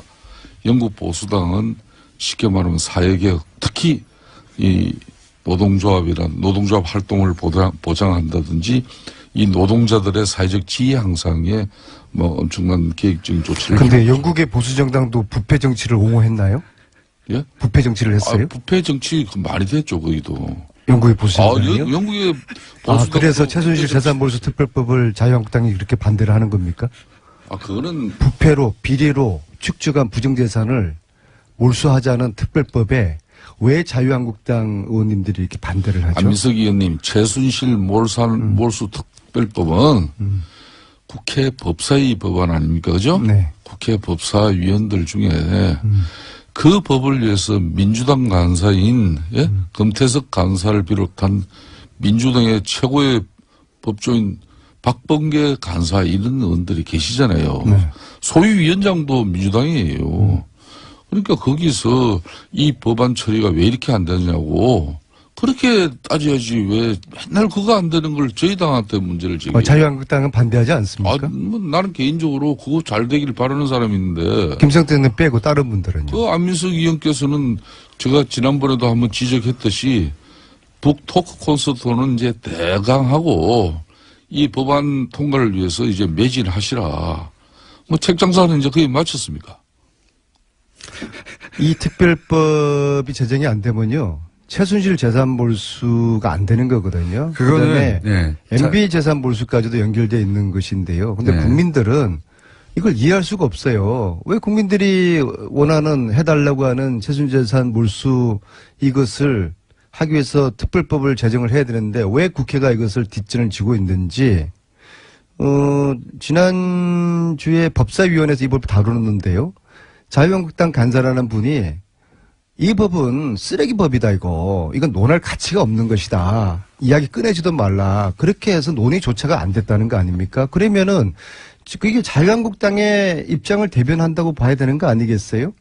영국 보수당은 쉽게 말하면 사회개혁, 특히 이 노동조합 활동을 보장한다든지 이 노동자들의 사회적 지위 향상에 뭐 엄청난 계획적인 조치를. 근데 영국의 보수 정당도 부패 정치를 옹호했나요? 예? 부패 정치를 했어요? 부패 정치 많이 됐죠, 거기도. 영국의 보수 정당이요? 영국의 아, 그래서 최순실 재산몰수 특별법을 자유한국당이 그렇게 반대를 하는 겁니까? 그거는 부패로 비리로 축적한 부정재산을 몰수하자는 특별법에 왜 자유한국당 의원님들이 이렇게 반대를 하죠? 안민석 의원님, 최순실 몰수 특별법은 국회 법사위 법안 아닙니까? 그죠? 네. 국회 법사위원들 중에 그 법을 위해서 민주당 간사인 금태섭 간사를 비롯한 민주당의 최고의 법조인 박범계 간사 이런 의원들이 계시잖아요. 네. 소위위원장도 민주당이에요. 그러니까 거기서 이 법안 처리가 왜 이렇게 안 되냐고 그렇게 따져야지 왜 맨날 그거 안 되는 걸 저희 당한테 문제를 제기해요. 자유한국당은 반대하지 않습니까? 뭐 나는 개인적으로 그거 잘 되길 바라는 사람인데 김성태는 빼고 다른 분들은요? 그 안민석 의원께서는 제가 지난번에도 한번 지적했듯이 북토크 콘서트는 이제 대강하고 이 법안 통과를 위해서 이제 매진하시라. 뭐 책장사는 이제 거의 마쳤습니까? 이 특별법이 제정이 안 되면요. 최순실 재산 몰수가 안 되는 거거든요. 그다음에 예. MB 재산 몰수까지도 연결되어 있는 것인데요. 근데 네. 국민들은 이걸 이해할 수가 없어요. 왜 국민들이 원하는 해달라고 하는 최순실 재산 몰수 이것을 하기 위해서 특별법을 제정을 해야 되는데 왜 국회가 이것을 뒷전을 지고 있는지 지난주에 법사위원회에서 이 법을 다루는데요. 자유한국당 간사라는 분이 이 법은 쓰레기 법이다 이건 논할 가치가 없는 것이다. 이야기 꺼내지도 말라. 그렇게 해서 논의조차가 안 됐다는 거 아닙니까? 그러면은 그게 자유한국당의 입장을 대변한다고 봐야 되는 거 아니겠어요?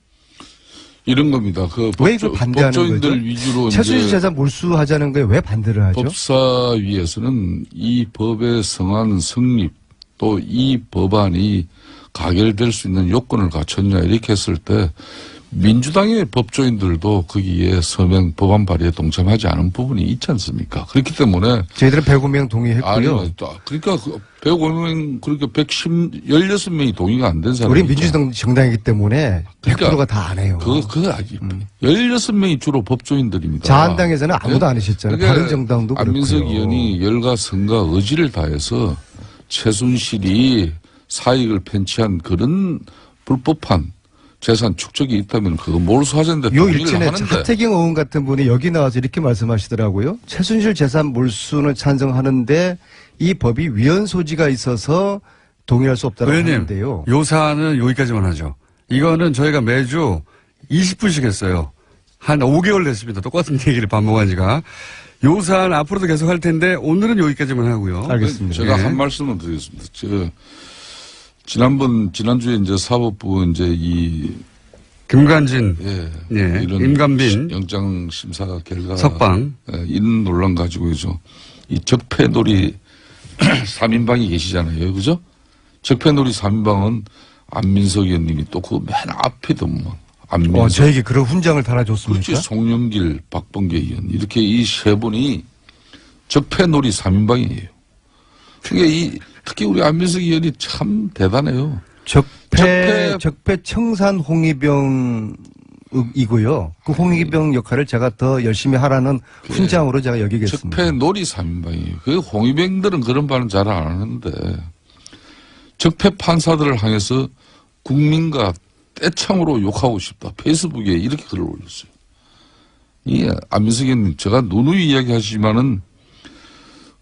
이런 겁니다. 왜 이걸 반대하는 법조인들 거죠? 위주로 최순실 이제 재산 몰수하자는 거에 왜 반대를 하죠? 법사위에서는 이 법의 성안 성립 또 이 법안이 가결될 수 있는 요건을 갖췄냐 이렇게 했을 때 민주당의 법조인들도 거기에 서명 법안 발의에 동참하지 않은 부분이 있지 않습니까? 그렇기 때문에 저희들은 105명 동의했고요. 아니, 그러니까 105명 그렇게 16명이 동의가 안 된 사람이 우리 민주당 정당이기 때문에 100%가 다 안 해요. 그거 아니 16명이 주로 법조인들입니다. 자한당에서는 아무도 안 하셨잖아요. 그러니까 다른 정당도 그렇고요. 안민석 의원이 열과 성과 의지를 다해서 최순실이 사익을 편취한 그런 불법한 재산 축적이 있다면 그거 몰수하자는데 요 동의를 일전에 하는데 하태경 의원 같은 분이 여기 나와서 이렇게 말씀하시더라고요. 최순실 재산 몰수는 찬성하는데 이 법이 위헌 소지가 있어서 동의할 수 없다고 의원님, 하는데요. 요 사안은 여기까지만 하죠. 이거는 저희가 매주 20분씩 했어요. 한 5개월 됐습니다. 똑같은 얘기를 반복한 지가. 요 사안 앞으로도 계속 할 텐데 오늘은 여기까지만 하고요. 알겠습니다. 제가 네. 한 말씀을 드리겠습니다. 지난주에 이제 사법부 이제 김관진, 이런 임관빈, 영장 심사 결과 석방. 이런 논란 가지고죠. 이 적폐놀이 3인방이 계시잖아요. 그죠? 적폐놀이 3인방은 안민석 의원님이 또 그 맨 앞이더만. 안민석. 저에게 그런 훈장을 달아줬습니까? 그렇지. 송영길, 박범계 의원. 이렇게 이 세 분이 적폐놀이 3인방이에요. 그러니까 특히 우리 안민석 의원이 참 대단해요. 적폐 청산 홍위병이고요. 그 홍위병 역할을 제가 더 열심히 하라는 훈장으로 제가 여기겠습니다. 적폐놀이 3인방이에요. 그 홍위병들은 그런 말은 잘 안 하는데 적폐 판사들을 향해서 국민과 떼창으로 욕하고 싶다. 페이스북에 이렇게 글을 올렸어요. 이 안민석 의원님 제가 누누이 이야기하시지만은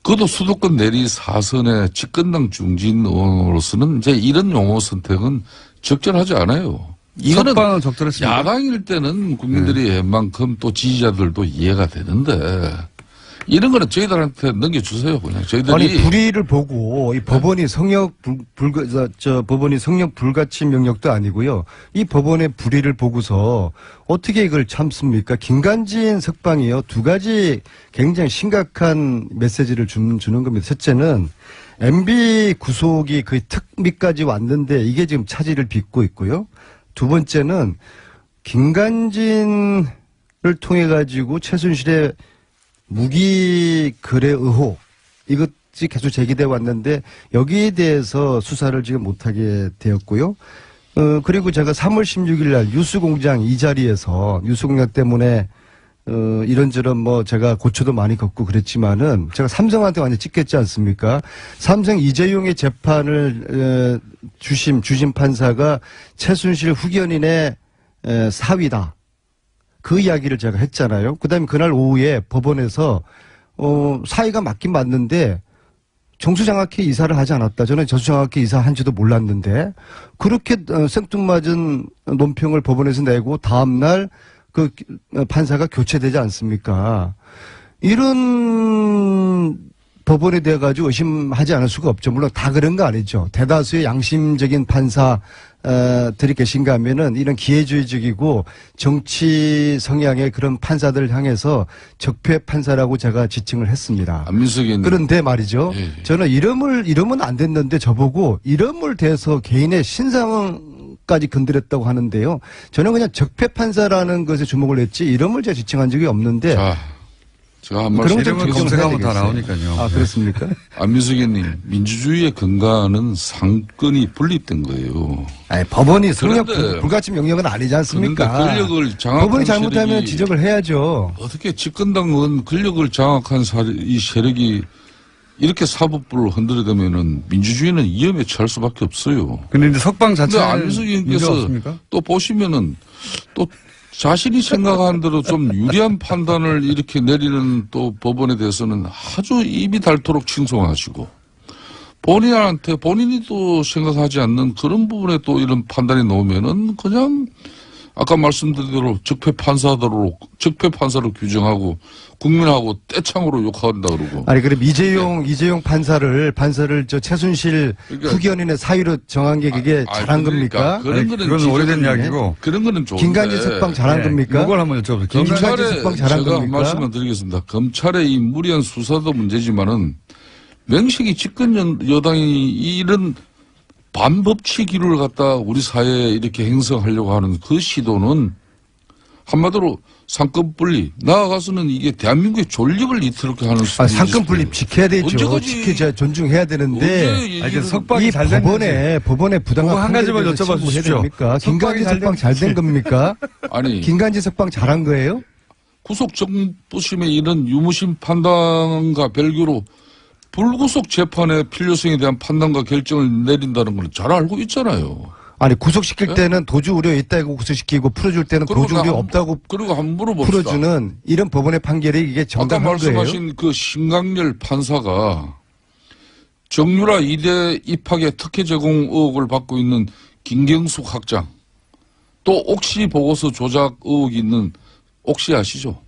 그것도 수도권 내리 4선의 집권당 중진 의원으로서는 이제 이런 용어 선택은 적절하지 않아요. 이거는 석방은 적절했습니다. 야당일 때는 국민들이 웬만큼 또 지지자들도 이해가 되는데 이런 거는 저희들한테 넘겨주세요. 그냥 저희들이. 아니 불의를 보고 이 법원이 법원이 성역 불가침 명령도 아니고요. 이 법원의 불의를 보고서 어떻게 이걸 참습니까? 김관진 석방이요. 두 가지 굉장히 심각한 메시지를 주는 겁니다. 첫째는 MB 구속이 거의 특미까지 왔는데 이게 지금 차질을 빚고 있고요. 두 번째는 김관진을 통해 가지고 최순실의 무기 거래 의혹 이것이 계속 제기돼 왔는데 여기에 대해서 수사를 지금 못하게 되었고요. 그리고 제가 3월 16일 날 뉴스공장 이 자리에서 뉴스공장 때문에 이런저런 뭐 제가 고초도 많이 겪고 그랬지만은 제가 삼성한테 완전 찍혔지 않습니까? 삼성 이재용의 재판을 주심 판사가 최순실 후견인의 사위다. 그 이야기를 제가 했잖아요. 그다음에 그날 오후에 법원에서 사위가 맞긴 맞는데 정수장학회 이사를 하지 않았다. 저는 정수장학회 이사한지도 몰랐는데 그렇게 생뚱맞은 논평을 법원에서 내고 다음날 그 판사가 교체되지 않습니까? 이런 법원에 대해 가지고 의심하지 않을 수가 없죠. 물론 다 그런 거 아니죠. 대다수의 양심적인 판사들이 계신가 하면은 이런 기회주의적이고 정치 성향의 그런 판사들을 향해서 적폐 판사라고 제가 지칭을 했습니다. 안민석이 그런데 말이죠. 예. 저는 이러면 안 됐는데 저보고 이름을 대서 개인의 신상까지 건드렸다고 하는데요. 저는 그냥 적폐 판사라는 것에 주목을 했지 이름을 제가 지칭한 적이 없는데 자, 제가 한 그런 말씀 좀 이름을 걱정을 검색하면 다 해야 나오니까요. 아, 그렇습니까? 안민석이님 민주주의의 근간은 상권이 분립된 거예요. 아니, 법원이 성역 그런데- 불가침 명령은 아니지 않습니까? 그런데 권력을 장악한 법원이 잘못하면 세력이- 지적을 해야죠. 어떻게 집권당은 권력을 장악한 이 세력이 이렇게 사법부를 흔들어대면은 민주주의는 위험에 처할 수밖에 없어요. 근데 이제 석방 근데 자체는 안민석 문제 의원께서 없습니까? 또 보시면은 또 자신이 생각하는 대로 좀 유리한 판단을 이렇게 내리는 또 법원에 대해서는 아주 입이 닳도록 칭송하시고 본인한테 본인이 또 생각하지 않는 그런 부분에 또 이런 판단이 나오면은 그냥 아까 말씀드린 대로 적폐 판사로 규정하고 국민하고 떼창으로 욕한다 그러고. 아니, 그럼 이재용 판사를 저 최순실 그러니까- 후견인의 사유로 정한 게 그게 잘한 겁니까? 그런 아니, 거는 그건 오래된 지적은- 이야기고. 그런 거는 좋은데. 김관진 석방 잘한 네, 겁니까? 이걸 한번 여쭤보세요. 김관진 검찰의 석방 잘한 제가 한 겁니까? 말씀을 드리겠습니다. 검찰의 이 무리한 수사도 문제지만은 명식이 집권 여당이 이런 반법치 기류를 갖다 우리 사회에 이렇게 행성하려고 하는 그 시도는 한마디로 상권 분리 나아가서는 이게 대한민국의 존립을 이틀게 하는 수도 상권 분립 지켜야 되죠. 언제까지- 지켜야 존중해야 되는데 아니, 그 석방이 이 잘된 법원의 부당한 그거 한 가지만 판결에 대해서 여쭤봐 신고해야 주십시오. 됩니까? 김관진 석방이 석방 잘 된 겁니까? 아니 김관진 석방 잘한 거예요? 구속 정부심의 이런 유무심 판단과 별개로 불구속 재판의 필요성에 대한 판단과 결정을 내린다는 걸 잘 알고 있잖아요. 아니 구속시킬 네? 때는 도주 우려 있다고 구속시키고 풀어줄 때는 그리고 도주 우려 나- 없다고 그리고 한번 물어봅시다. 풀어주는 이런 법원의 판결이 이게 아까 정당한 거예요? 말씀하신 그 신강렬 판사가 정유라 이대 입학의 특혜 제공 의혹을 받고 있는 김경숙 학장 또 옥시 보고서 조작 의혹이 있는 옥시 아시죠?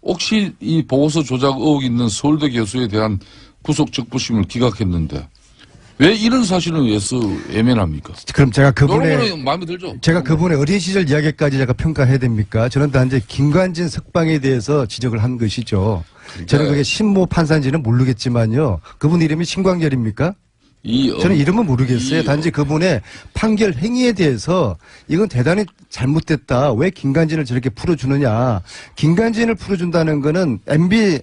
옥시 이 보고서 조작 의혹이 있는 서울대 교수에 대한 구속 적부심을 기각했는데 왜 이런 사실은 왜서 애매합니까? 그럼 제가 이런 그분의 거는 마음에 들죠? 제가 그분의 어린 시절 이야기까지 제가 평가해야 됩니까? 저는 단지 김관진 석방에 대해서 지적을 한 것이죠. 저는 그게 신모 판사인지는 모르겠지만요. 그분 이름이 신광렬입니까? 저는 이름은 모르겠어요. 단지 그분의 판결 행위에 대해서 이건 대단히 잘못됐다. 왜 김관진을 저렇게 풀어주느냐. 김관진을 풀어준다는 거는 MB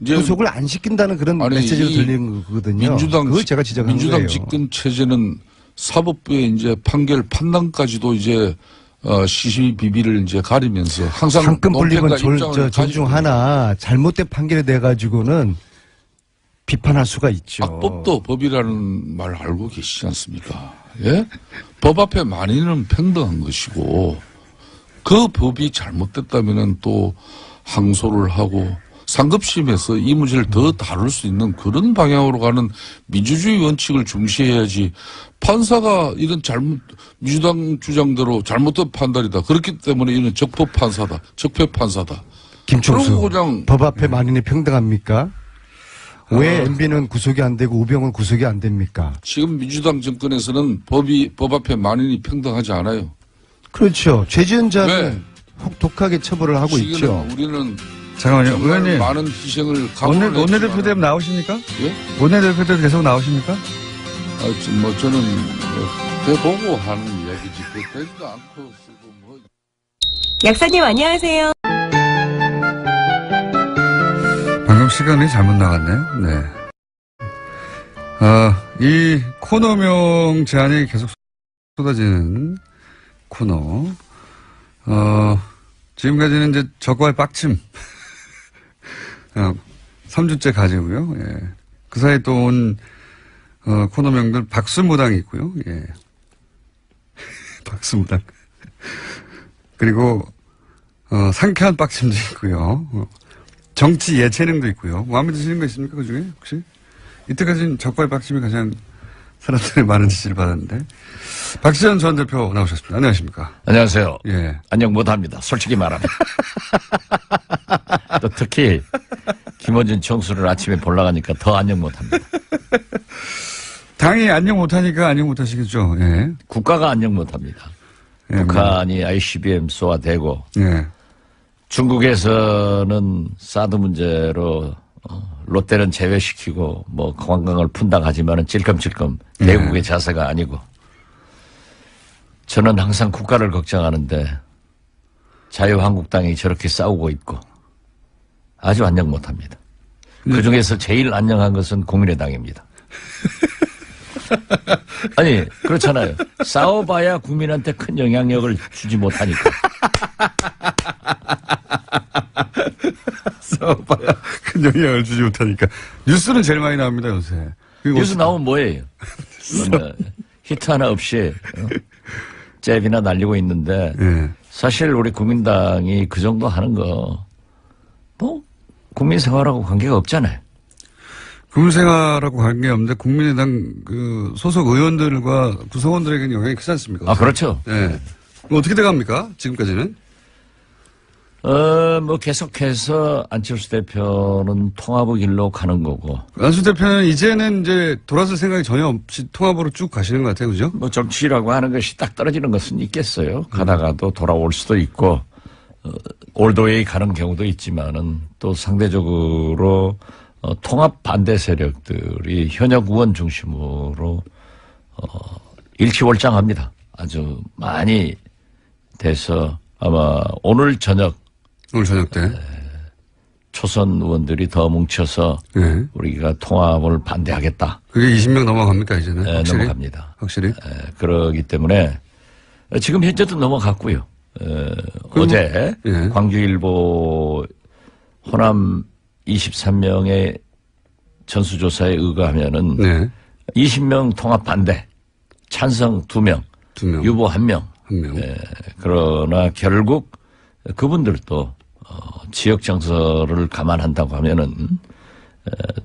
이제 구속을 안 시킨다는 그런 아니, 메시지로 이 들리는 거거든요. 민주당 그걸 제가 지적한 민주당 거예요. 집권 체제는 사법부의 이제 판단까지도 이제 시시비비를 이제 가리면서 항상 상권 분립은 논평과 입장을 가지고 존중하나 잘못된 판결에 대해 가지고는 비판할 수가 있죠. 악법도 법이라는 말 알고 계시지 않습니까? 예? 법 앞에 만인은 평등한 것이고 그 법이 잘못됐다면은 또 항소를 하고 상급심에서 이 문제를 더 다룰 수 있는 그런 방향으로 가는 민주주의 원칙을 중시해야지 판사가 이런 민주당 주장대로 잘못된 판단이다. 그렇기 때문에 이는 적법 판사다. 적폐 판사다. 김총수, 그냥 법 앞에 만인이 평등합니까? 왜 MB는 구속이 안 되고 우병우는 구속이 안 됩니까? 지금 민주당 정권에서는 법 앞에 만인이 평등하지 않아요. 그렇죠. 죄지은 자는 왜? 혹독하게 처벌을 하고 지금은 있죠. 우리는 잠깐만요. 정말 의원님. 많은 희생을 각오를 원내대표 했지만- 되면 나오십니까? 예? 원내대표 때 계속 나오십니까? 저는 해보고 하는 이야기지. 되지도 않고 쓰고 뭐. 약사님 안녕하세요. 방금 시간이 잘못 나갔네요. 네. 이 코너명 제안이 계속 쏟아지는 코너. 지금까지는 이제 적과의 빡침. 3주째 가지고요. 예. 그 사이에 또 온, 코너명들 박수무당이 있고요. 예. 박수무당. 그리고, 상쾌한 빡침도 있고요. 정치 예체능도 있고요. 마음에 드시는 거 있습니까? 그 중에 혹시? 이때까지는 적과의 빡침이 가장 사람들의 많은 지지를 받았는데. 박지원 전 대표 나오셨습니다. 안녕하십니까? 안녕하세요. 예. 안녕 못합니다. 솔직히 말하면. 또 특히 김어준 총수를 아침에 보러 가니까 더 안녕 못합니다. 당이 안녕 못하니까 안녕 못하시겠죠. 예. 국가가 안녕 못합니다. 예, 북한이 ICBM 쏘아대고 예. 중국에서는 사드 문제로 롯데는 제외시키고 뭐 관광을 푼다 하지만은 찔끔찔끔 대국의 자세가 아니고 저는 항상 국가를 걱정하는데 자유한국당이 저렇게 싸우고 있고 아주 안녕 못합니다. 그중에서 제일 안녕한 것은 국민의당입니다. 아니 그렇잖아요. 싸워봐야 국민한테 큰 영향력을 주지 못하니까. 싸워봐야 큰 영향을 주지 못하니까. 뉴스는 제일 많이 나옵니다, 요새. 뉴스 나오면 뭐예요? 히트 하나 없이 잽이나 날리고 있는데 예. 사실 우리 국민당이 그 정도 하는 거 뭐 국민 생활하고 관계가 없잖아요. 국민생활하고 관계없는데 국민의당 그 소속 의원들과 구성원들에게는 영향이 크지 않습니까? 아 그렇죠. 예. 그럼 어떻게 돼갑니까? 지금까지는? 뭐 계속해서 안철수 대표는 통합의 길로 가는 거고 안수 대표는 이제는 이제 돌아설 생각이 전혀 없이 통합으로 쭉 가시는 것 같아요. 그죠? 뭐 정치라고 하는 것이 딱 떨어지는 것은 있겠어요. 가다가도 돌아올 수도 있고 올드웨이 가는 경우도 있지만은 또 상대적으로 통합 반대 세력들이 현역 의원 중심으로 일치월장합니다. 아주 많이 돼서 아마 오늘 저녁 때. 초선 의원들이 더 뭉쳐서 예. 우리가 통합을 반대하겠다. 그게 20명 넘어갑니까, 이제는? 네, 확실히? 넘어갑니다. 확실히? 그러기 때문에 지금 현재도 넘어갔고요. 어제 예. 광주일보 호남 23명의 전수조사에 의거하면은 네. 20명 통합 반대, 찬성 2명, 2명. 유보 1명. 1명. 그러나 결국 그분들도 지역 정서를 감안한다고 하면은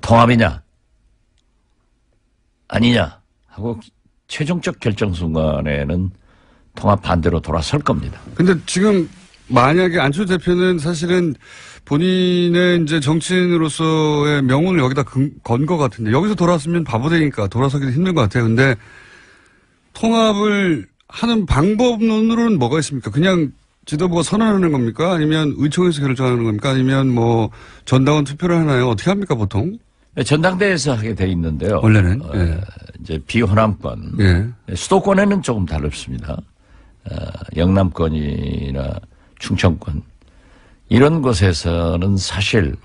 통합이냐 아니냐 하고 최종적 결정 순간에는 통합 반대로 돌아설 겁니다. 근데 지금 만약에 안철수 대표는 사실은 본인의 이제 정치인으로서의 명운을 여기다 건 것 같은데 여기서 돌아왔으면 바보 되니까 돌아서기도 힘든 것 같아요. 근데 통합을 하는 방법론으로는 뭐가 있습니까? 그냥 지도부가 선언하는 겁니까? 아니면 의총에서 결정하는 겁니까? 아니면 뭐 전당원 투표를 하나요? 어떻게 합니까 보통? 전당대회에서 하게 돼 있는데요. 원래는 예. 이제 비호남권, 예. 수도권에는 조금 다릅니다. 영남권이나 충청권 이런 곳에서는 사실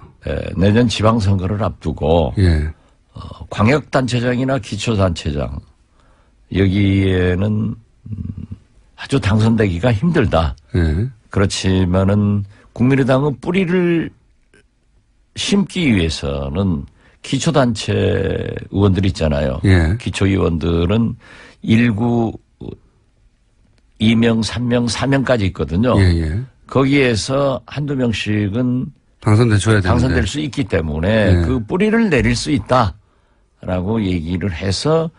내년 지방선거를 앞두고 예. 광역단체장이나 기초단체장 여기에는 아주 당선되기가 힘들다. 예. 그렇지만은 국민의당은 뿌리를 심기 위해서는 기초단체 의원들 있잖아요. 예. 기초의원들은 1구 2명, 3명, 4명까지 있거든요. 예. 예. 거기에서 한두 명씩은 당선돼줘야 되는데. 당선될 수 있기 때문에 네. 그 뿌리를 내릴 수 있다라고 얘기를 해서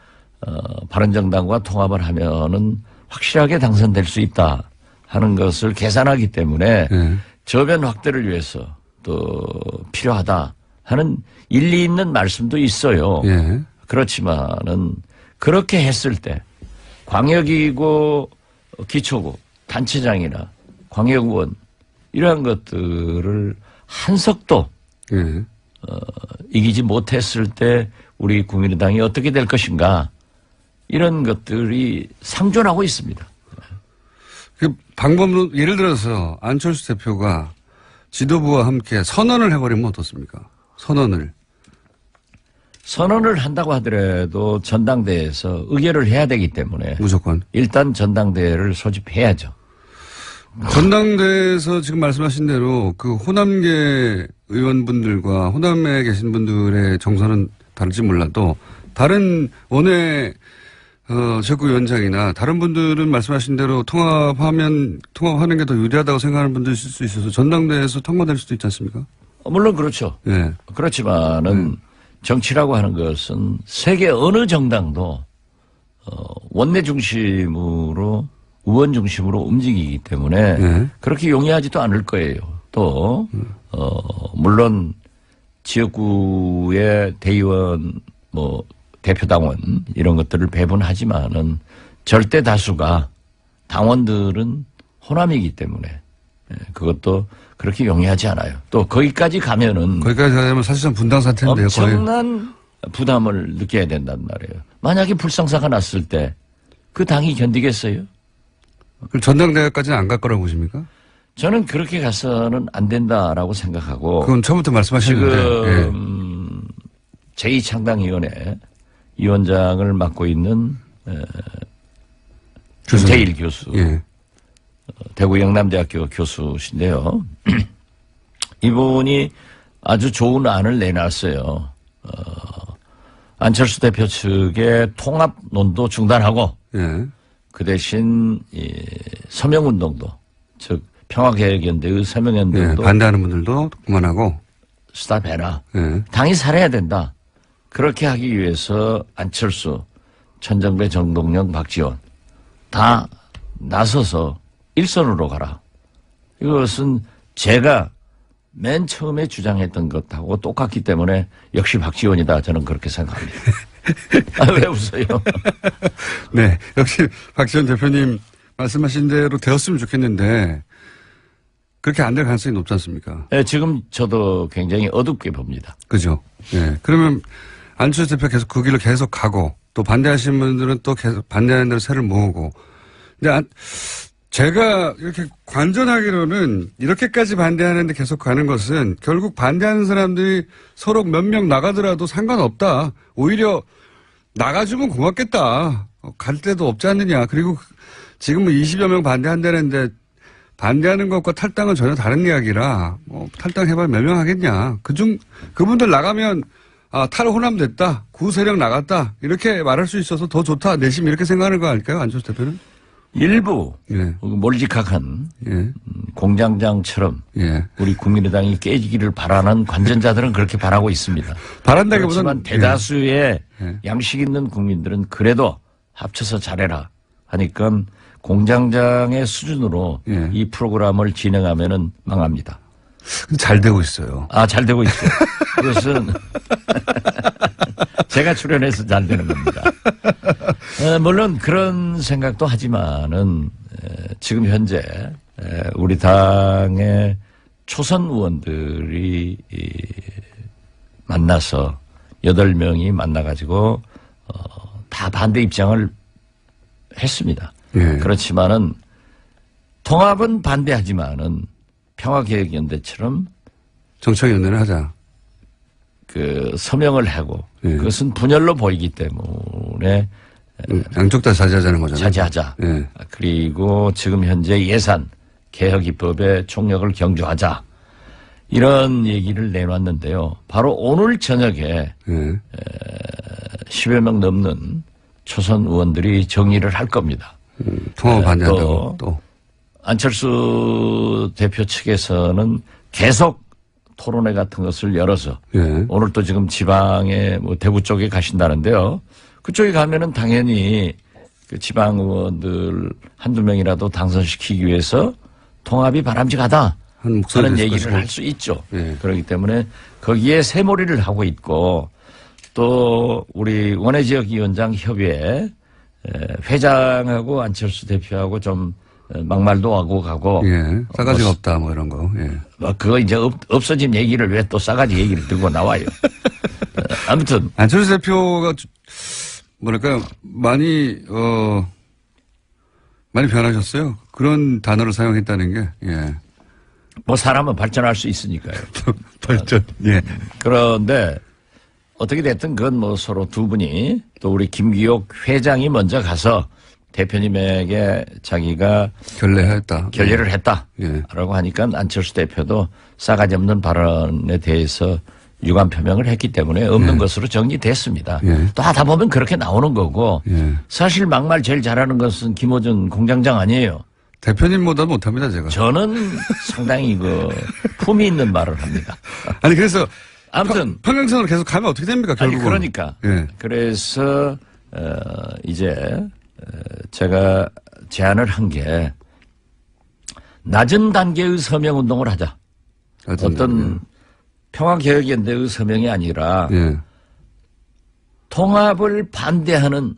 바른정당과 통합을 하면은 확실하게 당선될 수 있다 하는 것을 계산하기 때문에 네. 저변 확대를 위해서 또 필요하다 하는 일리 있는 말씀도 있어요. 예. 그렇지만은 그렇게 했을 때 광역이고 기초고 단체장이나 광역의원 이러한 것들을 한석도 예. 이기지 못했을 때 우리 국민의당이 어떻게 될 것인가 이런 것들이 상존하고 있습니다. 그 방법은 예를 들어서 안철수 대표가 지도부와 함께 선언을 해버리면 어떻습니까? 선언을 한다고 하더라도 전당대회에서 의결을 해야 되기 때문에 무조건. 일단 전당대회를 소집해야죠. 전당대회에서 지금 말씀하신 대로 그 호남계 의원분들과 호남에 계신 분들의 정서는 다를지 몰라도 다른 원외 지역구위원장이나 다른 분들은 말씀하신 대로 통합하는 게 더 유리하다고 생각하는 분도 있을 수 있어서 전당대회에서 통과될 수도 있지 않습니까? 물론 그렇죠. 예. 그렇지만은 정치라고 하는 것은 세계 어느 정당도 원내 중심으로 의원 중심으로 움직이기 때문에 네. 그렇게 용이하지도 않을 거예요. 또 물론 지역구의 대의원 뭐 대표당원 이런 것들을 배분하지만은 절대 다수가 당원들은 호남이기 때문에 그것도 그렇게 용이하지 않아요. 또 거기까지 가면은 사실상 분당 사태인데요. 거의. 엄청난 부담을 느껴야 된단 말이에요. 만약에 불상사가 났을 때 그 당이 견디겠어요? 그럼 전당대회까지는 안 갈 거라고 보십니까? 저는 그렇게 가서는 안 된다라고 생각하고 그건 처음부터 말씀하셨는데. 지금 제2창당위원회 위원장을 맡고 있는 김태일 교수, 예. 대구 영남대학교 교수신데요. 이분이 아주 좋은 안을 내놨어요. 안철수 대표 측의 통합론도 중단하고 예. 그 대신 이 서명운동도 즉 평화개혁연대의 예. 서명운동도 반대하는 분들도 그만하고. 스탑해라. 예. 당이 살아야 된다. 그렇게 하기 위해서 안철수, 천정배, 정동영, 박지원 다 나서서 일선으로 가라. 이것은 제가 맨 처음에 주장했던 것하고 똑같기 때문에 역시 박지원이다. 저는 그렇게 생각합니다. 왜 웃어요? 네. 역시 박지원 대표님 말씀하신 대로 되었으면 좋겠는데 그렇게 안 될 가능성이 높지 않습니까? 네, 지금 저도 굉장히 어둡게 봅니다. 그죠? 예. 그러면 안철수 대표 계속 그 길을 계속 가고 또 반대하시는 분들은 또 계속 반대하는 대로 새를 모으고. 근데 제가 이렇게 관전하기로는 이렇게까지 반대하는데 계속 가는 것은 결국 반대하는 사람들이 서로 몇 명 나가더라도 상관없다. 오히려 나가주면 고맙겠다. 갈 데도 없지 않느냐. 그리고 지금은 20여 명 반대한다는데 반대하는 것과 탈당은 전혀 다른 이야기라 뭐 탈당해봐야 몇 명 하겠냐. 그분들 나가면 탈호남 됐다. 구세력 나갔다. 이렇게 말할 수 있어서 더 좋다. 내심 이렇게 생각하는 거 아닐까요? 안철수 대표는? 일부 예. 몰직학한 예. 공장장처럼 예. 우리 국민의당이 깨지기를 바라는 관전자들은 그렇게 바라고 있습니다. 바란다기보다는 그렇지만 대다수의 예. 양식 있는 국민들은 그래도 합쳐서 잘해라 하니까 공장장의 수준으로 예. 이 프로그램을 진행하면은 망합니다. 잘 되고 있어요. 잘 되고 있어요. 그것은 제가 출연해서 잘 되는 겁니다. 물론 그런 생각도 하지만은 지금 현재 우리 당의 초선 의원들이 만나서 8명이 만나가지고 다 반대 입장을 했습니다. 예. 그렇지만은 통합은 반대하지만은 평화개혁연대처럼 정책연대를 하자. 그 서명을 하고 예. 그것은 분열로 보이기 때문에 양쪽 다 자제하자는 거잖아요. 자제하자. 예. 그리고 지금 현재 예산 개혁 입법의 총력을 경주하자. 이런 얘기를 내놨는데요. 바로 오늘 저녁에 예. 10여 명 넘는 초선 의원들이 정리를 할 겁니다. 통합을 반대한다고 또. 안철수 대표 측에서는 계속 토론회 같은 것을 열어서 예. 오늘 또 지금 지방에 뭐 대구 쪽에 가신다는데요. 그쪽에 가면은 당연히 그 지방 의원들 한두 명이라도 당선시키기 위해서 통합이 바람직하다. 목소리도 하는 있을 얘기를 것이고. 할 수 있죠. 예. 그렇기 때문에 거기에 새몰이를 하고 있고 또 우리 원외지역위원장 협의회 회장하고 안철수 대표하고 좀 막말도 하고 가고. 예. 싸가지가 없다, 뭐 이런 거. 예. 그거 이제 없어진 얘기를 왜 또 싸가지 얘기를 들고 나와요. 아무튼. 안철수 대표가 뭐랄까요. 많이 변하셨어요. 그런 단어를 사용했다는 게. 예. 뭐 사람은 발전할 수 있으니까요. 발전. 예. 그런데 어떻게 됐든 그건 뭐 서로 두 분이 또 우리 김기옥 회장이 먼저 가서 대표님에게 자기가 결례를 했다. 예. 라고 하니까 안철수 대표도 싸가지 없는 발언에 대해서 유감 표명을 했기 때문에 없는 예. 것으로 정리됐습니다. 예. 또 하다 보면 그렇게 나오는 거고 예. 사실 막말 제일 잘하는 것은 김호준 공장장 아니에요. 대표님보다 못합니다, 제가. 저는 상당히 품이 있는 말을 합니다. 아니, 그래서. 아무튼. 평행선으로 계속 가면 어떻게 됩니까, 결국은? 아니, 그러니까. 예. 그래서, 이제, 제가 제안을 한 게, 낮은 단계의 서명 운동을 하자. 어떤 평화개혁연대의 서명이 아니라, 예. 통합을 반대하는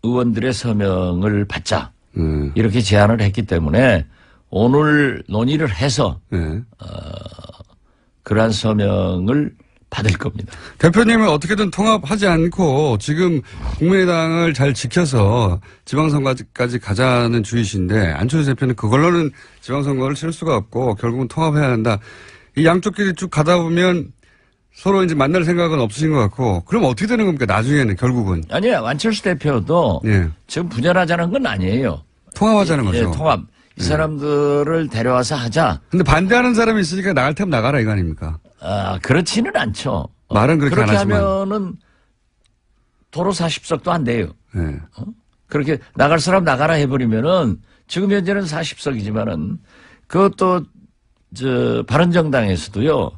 의원들의 서명을 받자. 이렇게 제안을 했기 때문에 오늘 논의를 해서 예. 그러한 서명을 받을 겁니다. 대표님은 어떻게든 통합하지 않고 지금 국민의당을 잘 지켜서 지방선거까지 가자는 주의신데 안철수 대표는 그걸로는 지방선거를 치를 수가 없고 결국은 통합해야 한다. 이 양쪽끼리 쭉 가다 보면 서로 이제 만날 생각은 없으신 것 같고 그럼 어떻게 되는 겁니까? 나중에는 결국은. 아니요. 안철수 대표도 예. 지금 분열하자는 건 아니에요. 통합하자는 거죠. 예, 통합. 이 사람들을 데려와서 하자. 근데 반대하는 사람이 있으니까 나갈 테면 나가라 이거 아닙니까? 아, 그렇지는 않죠. 말은 그렇게 안 하지만. 하면은 도로 40석도 안 돼요. 예. 그렇게 나갈 사람 나가라 해버리면은 지금 현재는 40석이지만은 그것도 바른정당에서도요.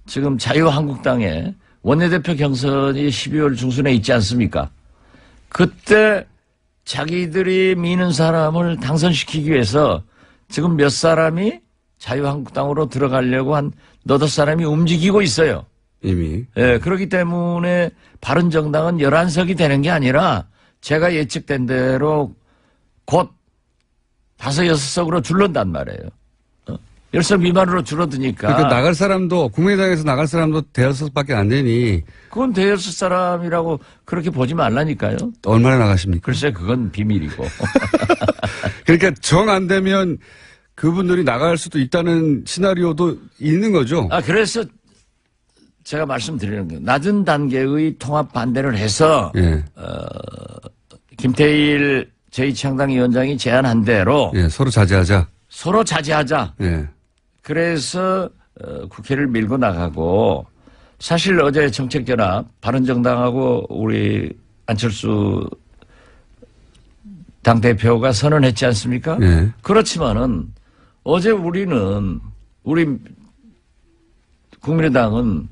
지금 자유한국당에 원내대표 경선이 12월 중순에 있지 않습니까? 그때 자기들이 미는 사람을 당선시키기 위해서 지금 몇 사람이 자유한국당으로 들어가려고 한 너댓 사람이 움직이고 있어요. 이미. 예, 그렇기 때문에 바른정당은 11석이 되는 게 아니라 제가 예측된 대로 곧 5, 6석으로 줄는단 말이에요. 10석 미만으로 줄어드니까. 그러니까 나갈 사람도 국민의당에서 나갈 사람도 대여섯밖에 안 되니 그건 대여섯 사람이라고 그렇게 보지 말라니까요. 얼마나 나가십니까? 글쎄 그건 비밀이고. 그러니까 정 안 되면 그분들이 나갈 수도 있다는 시나리오도 있는 거죠. 아 그래서 제가 말씀드리는 거예요. 낮은 단계의 통합 반대를 해서 예. 김태일 제2창당위원장이 제안한 대로 예, 서로 자제하자. 서로 자제하자. 예. 그래서 국회를 밀고 나가고 사실 어제 정책연합 바른정당하고 우리 안철수 당대표가 선언했지 않습니까? 예. 그렇지만은 어제 우리 국민의당은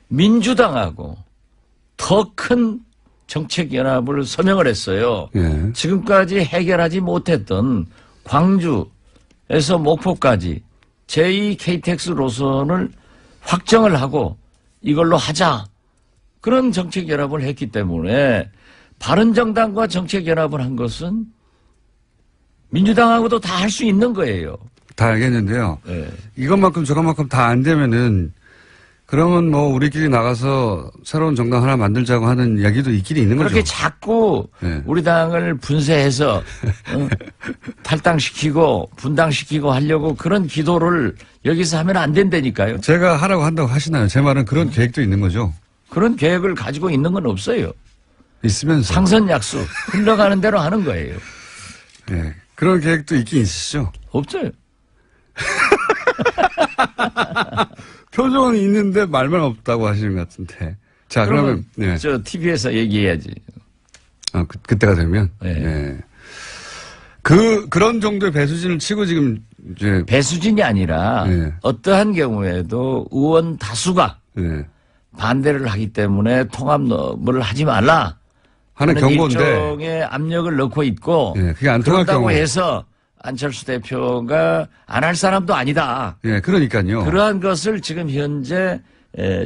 민주당하고 더 큰 정책연합을 서명을 했어요. 예. 지금까지 해결하지 못했던 광주에서 목포까지 제2KTX 노선을 확정을 하고 이걸로 하자. 그런 정책연합을 했기 때문에 바른정당과 정책연합을 한 것은 민주당하고도 다 할 수 있는 거예요. 다 알겠는데요. 네. 이것만큼 저것만큼 다 안 되면은 그러면 뭐 우리끼리 나가서 새로운 정당 하나 만들자고 하는 이야기도 있긴 있는 거죠. 그렇게 자꾸 네. 우리 당을 분쇄해서 탈당시키고 분당시키고 하려고 그런 기도를 여기서 하면 안 된다니까요. 제가 하라고 한다고 하시나요? 제 말은 그런 계획도 있는 거죠. 그런 계획을 가지고 있는 건 없어요. 있으면서. 상선약수 흘러가는 대로 하는 거예요. 예. 그런 계획도 있긴 있으시죠. 없어요. 표정은 있는데 말만 없다고 하시는 것 같은데. 자, 그러면 네. 저 TV에서 얘기해야지. 아, 그때가 되면. 네. 예. 그런 정도의 배수진을 치고 지금 이제 배수진이 아니라 네. 어떠한 경우에도 의원 다수가 예. 반대를 하기 때문에 통합을 하지 말라 하는 경고인데. 일종의 압력을 넣고 있고 예, 그게 안 통할 그런다고 경우. 해서 안철수 대표가 안 할 사람도 아니다. 예, 그러니까요. 그러한 것을 지금 현재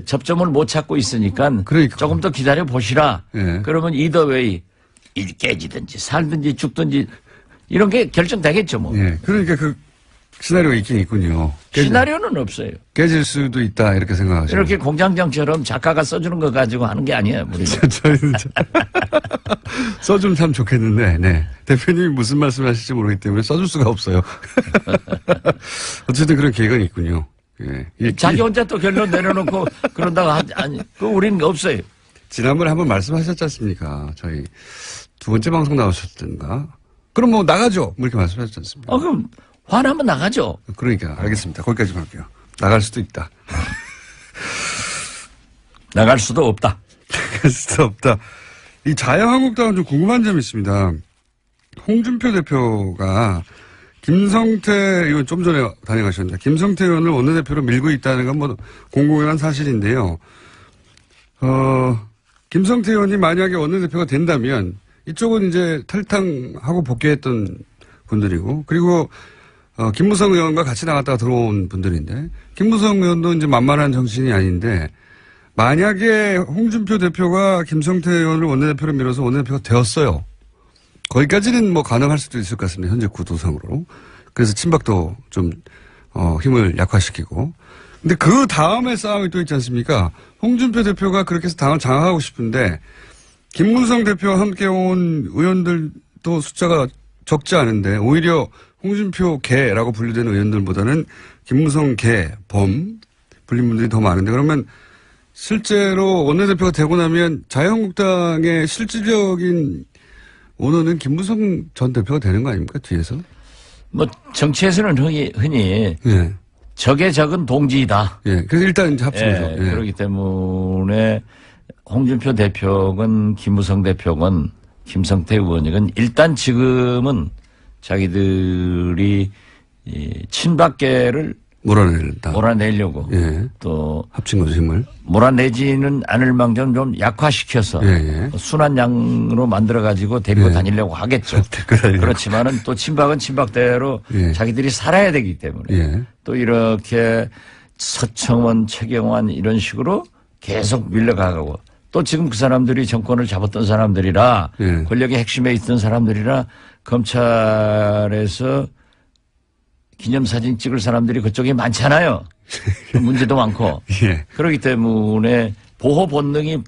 접점을 못 찾고 있으니까 그러니까. 조금 더 기다려 보시라. 예. 그러면 이더웨이 깨지든지 살든지 죽든지 이런 게 결정되겠죠 뭐. 예, 그러니까 그 시나리오가 있긴 있군요. 시나리오는 없어요. 깨질 수도 있다 이렇게 생각하시죠. 이렇게 공장장처럼 작가가 써주는 거 가지고 하는 게 아니에요. 우리는. 저희는 써주면 참 좋겠는데, 네. 대표님이 무슨 말씀을 하실지 모르기 때문에 써줄 수가 없어요. 어쨌든 그런 계획은 있군요. 예. 자기 혼자 또 결론 내려놓고 그런다고 아니, 그 우리는 없어요. 지난번에 한번 말씀하셨지 않습니까? 저희 두 번째 방송 나오셨던가? 그럼 뭐 나가죠. 뭐 이렇게 말씀하셨지 않습니까? 그럼 화나면 나가죠. 그러니까 알겠습니다. 거기까지만 할게요. 나갈 수도 있다. 나갈 수도 없다. 나갈 수도 없다. 이 자유한국당은 좀 궁금한 점이 있습니다. 홍준표 대표가 김성태 의원 좀 전에 단행하셨는데 김성태 의원을 원내대표로 밀고 있다는 건 뭐 공공연한 사실인데요. 김성태 의원이 만약에 원내대표가 된다면 이쪽은 이제 탈당하고 복귀했던 분들이고 그리고 김무성 의원과 같이 나갔다가 들어온 분들인데 김무성 의원도 이제 만만한 정신이 아닌데 만약에 홍준표 대표가 김성태 의원을 원내대표로 밀어서 원내대표가 되었어요. 거기까지는 뭐 가능할 수도 있을 것 같습니다. 현재 구도상으로. 그래서 친박도 좀 힘을 약화시키고. 근데 그 다음에 싸움이 또 있지 않습니까? 홍준표 대표가 그렇게 해서 당을 장악하고 싶은데 김무성 대표와 함께 온 의원들도 숫자가 적지 않은데 오히려 홍준표 개라고 분류되는 의원들보다는 김무성 개, 범 불린 분들이 더 많은데 그러면 실제로 원내대표가 되고 나면 자유한국당의 실질적인 오늘은 김무성 전 대표가 되는 거 아닙니까? 뒤에서? 뭐 정치에서는 흔히 예. 적의 적은 동지이다. 예. 그래서 일단 이제 합치죠. 예. 그렇기 때문에 홍준표 대표건 김무성 대표건 김성태 의원이건 일단 지금은 자기들이 이 친박계를 몰아낸다. 몰아내려고 예. 또 합친 거죠, 힘을. 몰아내지는 않을 망정 좀 약화시켜서 예. 순한 양으로 만들어가지고 데리고 예. 다니려고 하겠죠. 데리고 다니려고. 그렇지만은 또 친박은 친박대로 예. 자기들이 살아야 되기 때문에 예. 또 이렇게 서청원, 최경환 이런 식으로 계속 밀려가고 또 지금 그 사람들이 정권을 잡았던 사람들이라 예. 권력의 핵심에 있던 사람들이라 검찰에서 기념사진 찍을 사람들이 그쪽에 많잖아요. 문제도 많고. 예. 그렇기 때문에 보호 본능이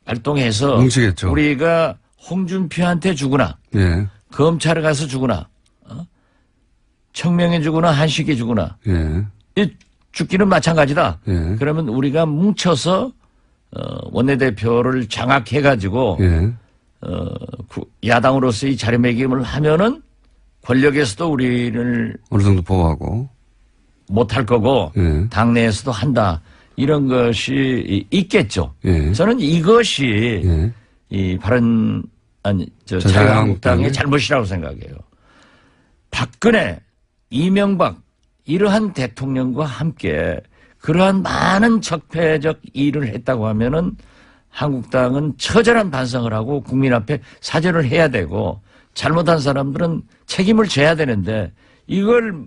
발동해서 뭉치겠죠. 우리가 홍준표한테 주거나 예. 검찰에 가서 주거나 청명해 주거나 한식에 주거나 예. 이 죽기는 마찬가지다. 예. 그러면 우리가 뭉쳐서 원내대표를 장악해가지고 예. 야당으로서의 자리매김을 하면은 권력에서도 우리를 어느 정도 보호하고. 못할 거고 예. 당내에서도 한다. 이런 것이 있겠죠. 예. 저는 이것이 예. 이 바른 자유한국당의 자유한국당의 잘못이라고 생각해요. 박근혜, 이명박 이러한 대통령과 함께 그러한 많은 적폐적 일을 했다고 하면은 한국당은 처절한 반성을 하고 국민 앞에 사죄를 해야 되고 잘못한 사람들은 책임을 져야 되는데 이걸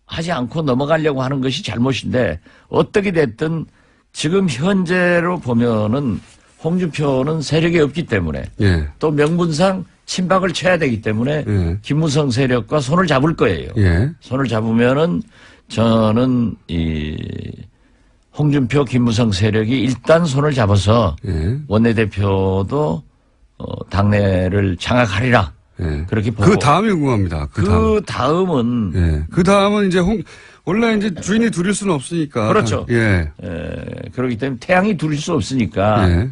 하지 않고 넘어가려고 하는 것이 잘못인데 어떻게 됐든 지금 현재로 보면은 홍준표는 세력이 없기 때문에 예. 또 명분상 친박을 쳐야 되기 때문에 예. 김무성 세력과 손을 잡을 거예요. 예. 손을 잡으면은 저는 이 홍준표 김무성 세력이 일단 손을 잡아서 예. 원내대표도 당내를 장악하리라. 예. 그렇게 보고 그 다음이 궁금합니다. 그 다음. 다음은 예. 그 다음은 이제 원래 이제 주인이 둘일 수는 없으니까. 그렇죠. 예. 그렇기 때문에 태양이 둘일 수 없으니까 예.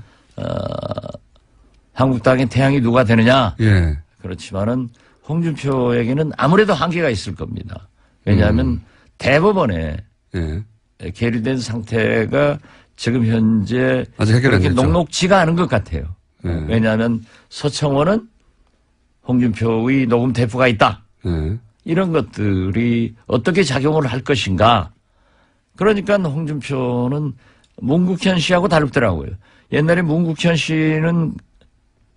한국당의 태양이 누가 되느냐. 예. 그렇지만은 홍준표에게는 아무래도 한계가 있을 겁니다. 왜냐하면 대법원에 예. 계류된 상태가 지금 현재 아직 해결 안 그렇게 됐죠. 녹록지가 않은 것 같아요. 예. 왜냐하면 서청원은 홍준표의 녹음 테이프가 있다. 예. 이런 것들이 어떻게 작용을 할 것인가. 그러니까 홍준표는 문국현 씨하고 다르더라고요. 옛날에 문국현 씨는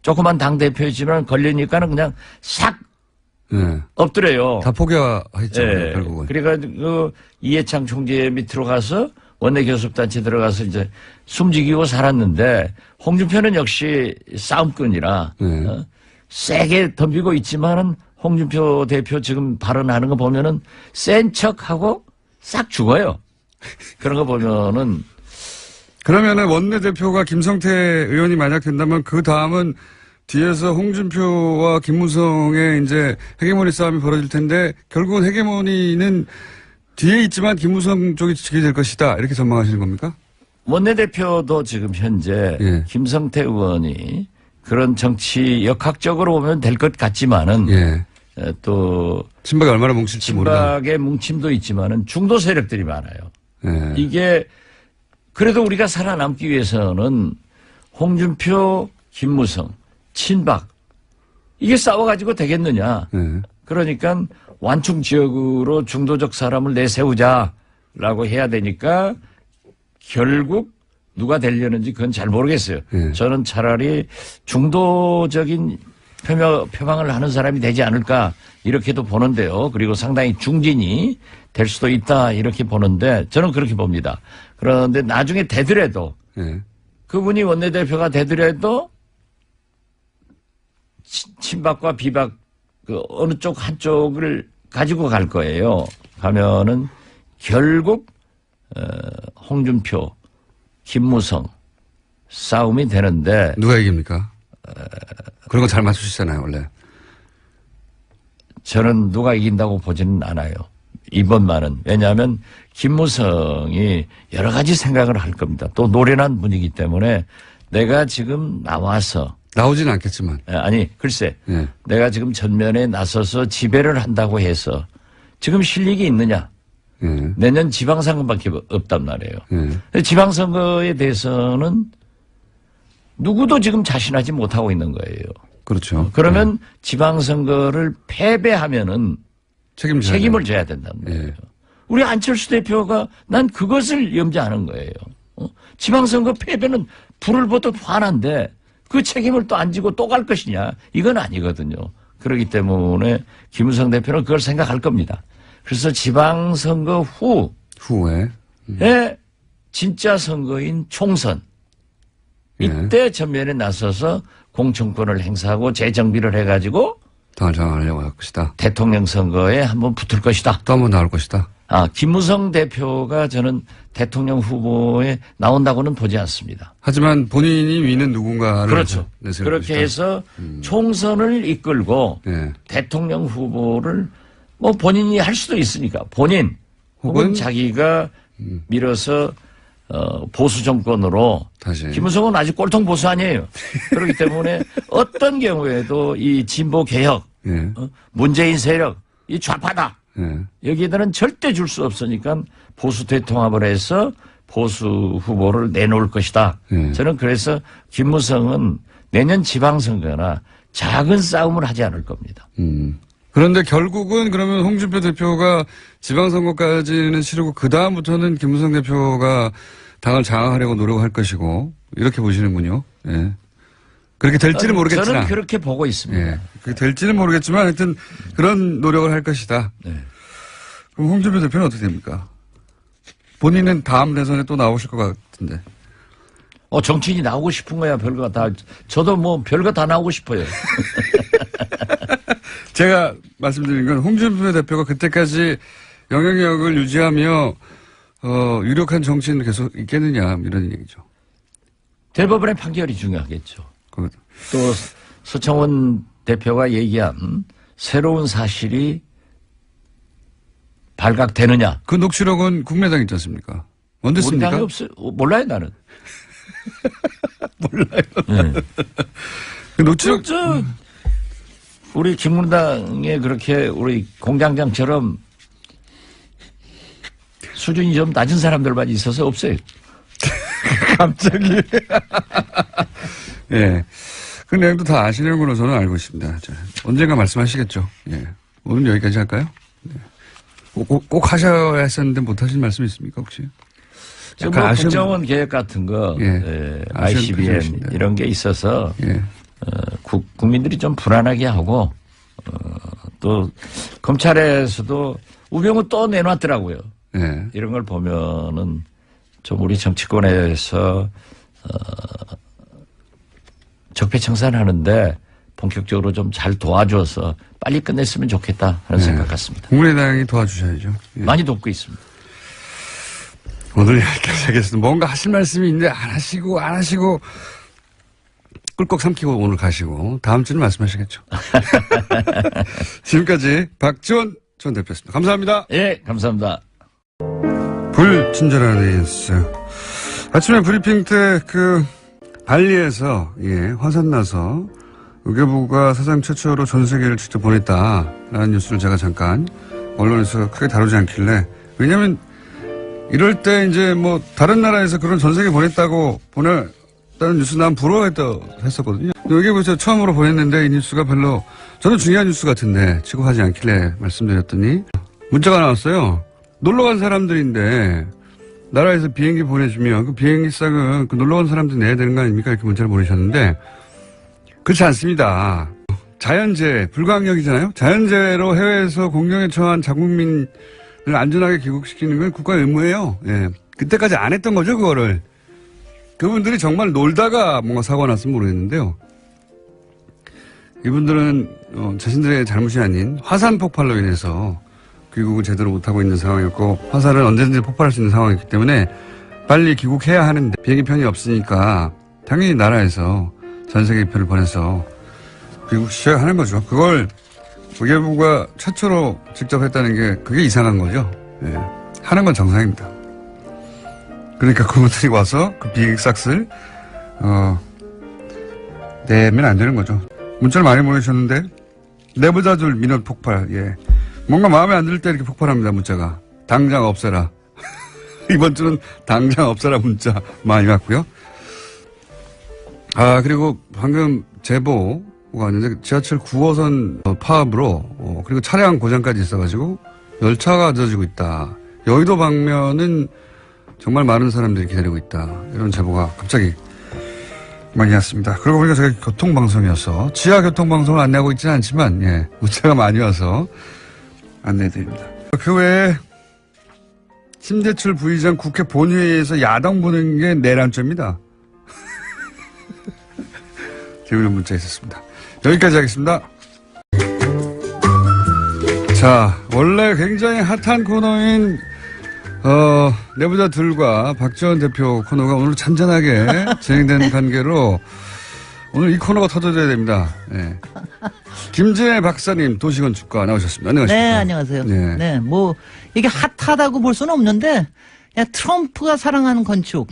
조그만 당대표였지만 걸리니까는 그냥 싹 네. 없더래요. 다 포기했죠. 예. 결국은. 그래가지고 이해창 총재 밑으로 가서 원내 교섭단체 들어가서 이제 숨지기고 살았는데 홍준표는 역시 싸움꾼이라 네. 세게 덤비고 있지만은 홍준표 대표 지금 발언하는 거 보면은 센 척하고 싹 죽어요. 그런 거 보면은 그러면은 원내대표가 김성태 의원이 만약 된다면 그 다음은 뒤에서 홍준표와 김무성의 이제 헤게모니 싸움이 벌어질 텐데 결국은 헤게모니는 뒤에 있지만 김무성 쪽이 지게 될 것이다. 이렇게 전망하시는 겁니까? 원내대표도 지금 현재 예. 김성태 의원이 그런 정치 역학적으로 보면 될 것 같지만은 예. 또 친박이 얼마나 뭉칠지 모르다. 친박의 뭉침도 있지만은 중도 세력들이 많아요. 예. 이게 그래도 우리가 살아남기 위해서는 홍준표, 김무성, 친박 이게 싸워가지고 되겠느냐. 예. 그러니까 완충 지역으로 중도적 사람을 내세우자라고 해야 되니까 결국 누가 되려는지 그건 잘 모르겠어요. 예. 저는 차라리 중도적인 표방을 하는 사람이 되지 않을까 이렇게도 보는데요. 그리고 상당히 중진이 될 수도 있다 이렇게 보는데 저는 그렇게 봅니다. 그런데 나중에 되더라도 예. 그분이 원내대표가 되더라도 친박과 비박 그 어느 쪽 한쪽을 가지고 갈 거예요. 가면은 결국 홍준표, 김무성 싸움이 되는데 누가 이깁니까? 그런 거 잘 맞추시잖아요, 원래. 저는 누가 이긴다고 보지는 않아요. 이번만은. 왜냐하면 김무성이 여러 가지 생각을 할 겁니다. 또 노련한 분이기 때문에 내가 지금 나와서 나오지는 않겠지만. 아니 글쎄 예. 내가 지금 전면에 나서서 지배를 한다고 해서 지금 실력이 있느냐. 예. 내년 지방선거밖에 없단 말이에요. 예. 지방선거에 대해서는 누구도 지금 자신하지 못하고 있는 거예요. 그렇죠. 그러면 지방선거를 패배하면은 책임을 져야 된다는 거예요. 예. 우리 안철수 대표가 난 그것을 염려하는 거예요. 지방선거 패배는 불을 보듯 화난데 그 책임을 또 안 지고 또 갈 것이냐. 이건 아니거든요. 그렇기 때문에 김무성 대표는 그걸 생각할 겁니다. 그래서 지방선거 후에. 후에 진짜 선거인 총선 이때 전면에 나서서 공천권을 행사하고 재정비를 해가지고 당을 장악하려고 할 것이다. 대통령 선거에 한번 붙을 것이다. 또 한 번 나올 것이다. 김무성 대표가 저는 대통령 후보에 나온다고는 보지 않습니다. 하지만 본인이 위는 누군가를 그렇죠. 내세울 그렇게 것이다. 해서 총선을 이끌고 예. 대통령 후보를 뭐 본인이 할 수도 있으니까 본인 혹은 자기가 밀어서 보수 정권으로 다시. 김무성은 아직 꼴통 보수 아니에요. 그렇기 때문에 어떤 경우에도 이 진보 개혁, 예. 문재인 세력, 이 좌파다. 예. 여기에들은 절대 줄 수 없으니까 보수 대통합을 해서 보수 후보를 내놓을 것이다. 예. 저는 그래서 김무성은 내년 지방선거나 작은 싸움을 하지 않을 겁니다. 그런데 결국은 그러면 홍준표 대표가 지방선거까지는 치르고 그 다음부터는 김무성 대표가 당을 장악하려고 노력할 것이고 이렇게 보시는군요. 예. 그렇게 될지는 모르겠지만. 저는 그렇게 보고 있습니다. 예. 그게 될지는 모르겠지만 하여튼 그런 노력을 할 것이다. 네. 그럼 홍준표 대표는 어떻게 됩니까? 본인은 다음 대선에 또 나오실 것 같은데. 정치인이 나오고 싶은 거야, 별거 다. 저도 뭐 별거 다 나오고 싶어요. 제가 말씀드린 건 홍준표 대표가 그때까지 영향력을 유지하며 유력한 정치인을 계속 있겠느냐 이런 얘기죠. 대법원의 판결이 중요하겠죠. 또 서청원 대표가 얘기한 새로운 사실이 발각되느냐. 그 녹취록은 국민당 있지 않습니까? 언제 우리 씁니까? 당이 없어요. 몰라요, 나는. 몰라요. 네. 그 녹취록 우리 김문당에 그렇게 우리 공장장처럼 수준이 좀 낮은 사람들만 있어서 없어요. 갑자기. 예. 그 내용도 다 아시는 걸로 저는 알고 있습니다. 언젠가 말씀하시겠죠. 예. 오늘 여기까지 할까요? 네. 꼭 하셔야 했었는데 못 하신 말씀 있습니까, 혹시? 뭐 국정원 계획 같은 거, 예. ICBM 이런 게 있어서 예. 국민들이 좀 불안하게 하고 또 또 검찰에서도 우병우 또 내놨더라고요. 예. 이런 걸 보면은 좀 우리 정치권에서 적폐청산하는데 본격적으로 좀 잘 도와줘서 빨리 끝냈으면 좋겠다 하는 생각 같습니다. 국민의당이 도와주셔야죠. 예. 많이 돕고 있습니다. 오늘 여기까지 하겠습니다. 뭔가 하실 말씀이 있는데 안 하시고 꿀꺽 삼키고 오늘 가시고 다음 주는 말씀하시겠죠. 지금까지 박지원 전 대표였습니다. 감사합니다. 예, 감사합니다. 불친절한 AS. 아침에 브리핑 때 발리에서 화산 나서 외교부가 사상 최초로 전세계를 직접 보냈다라는 뉴스를 제가 잠깐 언론에서 크게 다루지 않길래, 왜냐면 이럴 때 이제 다른 나라에서 그런 전세계 보냈다는 뉴스 난 부러워했었거든요. 외교부에서 처음으로 보냈는데 이 뉴스가 별로 저는 중요한 뉴스 같은데 취급하지 않길래 말씀드렸더니 문자가 나왔어요. 놀러 간 사람들인데 나라에서 비행기 보내주면 그 비행기 싹은 놀러 간 사람들 내야 되는 거 아닙니까? 이렇게 문자를 보내셨는데 그렇지 않습니다. 자연재해, 불가항력이잖아요. 자연재해로 해외에서 공경에 처한 자국민을 안전하게 귀국시키는 건 국가의 의무예요. 예. 그때까지 안 했던 거죠, 그거를. 그분들이 정말 놀다가 뭔가 사고가 났으면 모르겠는데요. 이분들은 자신들의 잘못이 아닌 화산 폭발로 인해서 귀국을 제대로 못하고 있는 상황이었고, 화산은 언제든지 폭발할 수 있는 상황이기 때문에 빨리 귀국해야 하는데 비행기 편이 없으니까 당연히 나라에서 전세계표를 보내서 귀국시켜야 하는 거죠. 그걸 외교부가 최초로 직접 했다는 게 그게 이상한 거죠. 예. 하는 건 정상입니다. 그러니까 그분들이 와서 그 비행기 싹을 내면 안 되는 거죠. 문자를 많이 보내셨는데 내부자들 민원 폭발. 예. 뭔가 마음에 안 들 때 이렇게 폭발합니다. 문자가. 당장 없애라. 이번 주는 당장 없애라 문자 많이 왔고요. 그리고 방금 제보가 왔는데 지하철 9호선 파업으로 그리고 차량 고장까지 있어가지고 열차가 늦어지고 있다. 여의도 방면은 정말 많은 사람들이 기다리고 있다. 이런 제보가 갑자기 많이 왔습니다. 그러고 보니까 제가 교통방송이어서 지하 교통방송을 안내하고 있지는 않지만 문자가 많이 와서 안내해드립니다. 그 외에 심재철 부의장 국회 본회의에서 야당 보는 게 내란죄입니다. 재밌는 문자 있었습니다. 여기까지 하겠습니다. 자, 원래 굉장히 핫한 코너인 내부자들과 박지원 대표 코너가 오늘 잔잔하게 진행된 관계로 오늘 이 코너가 터져줘야 됩니다. 네. 김진애 박사님 도시건축가 나오셨습니다. 안녕하십니까? 네, 안녕하세요. 네. 이게 핫하다고 볼 수는 없는데 그냥 트럼프가 사랑하는 건축.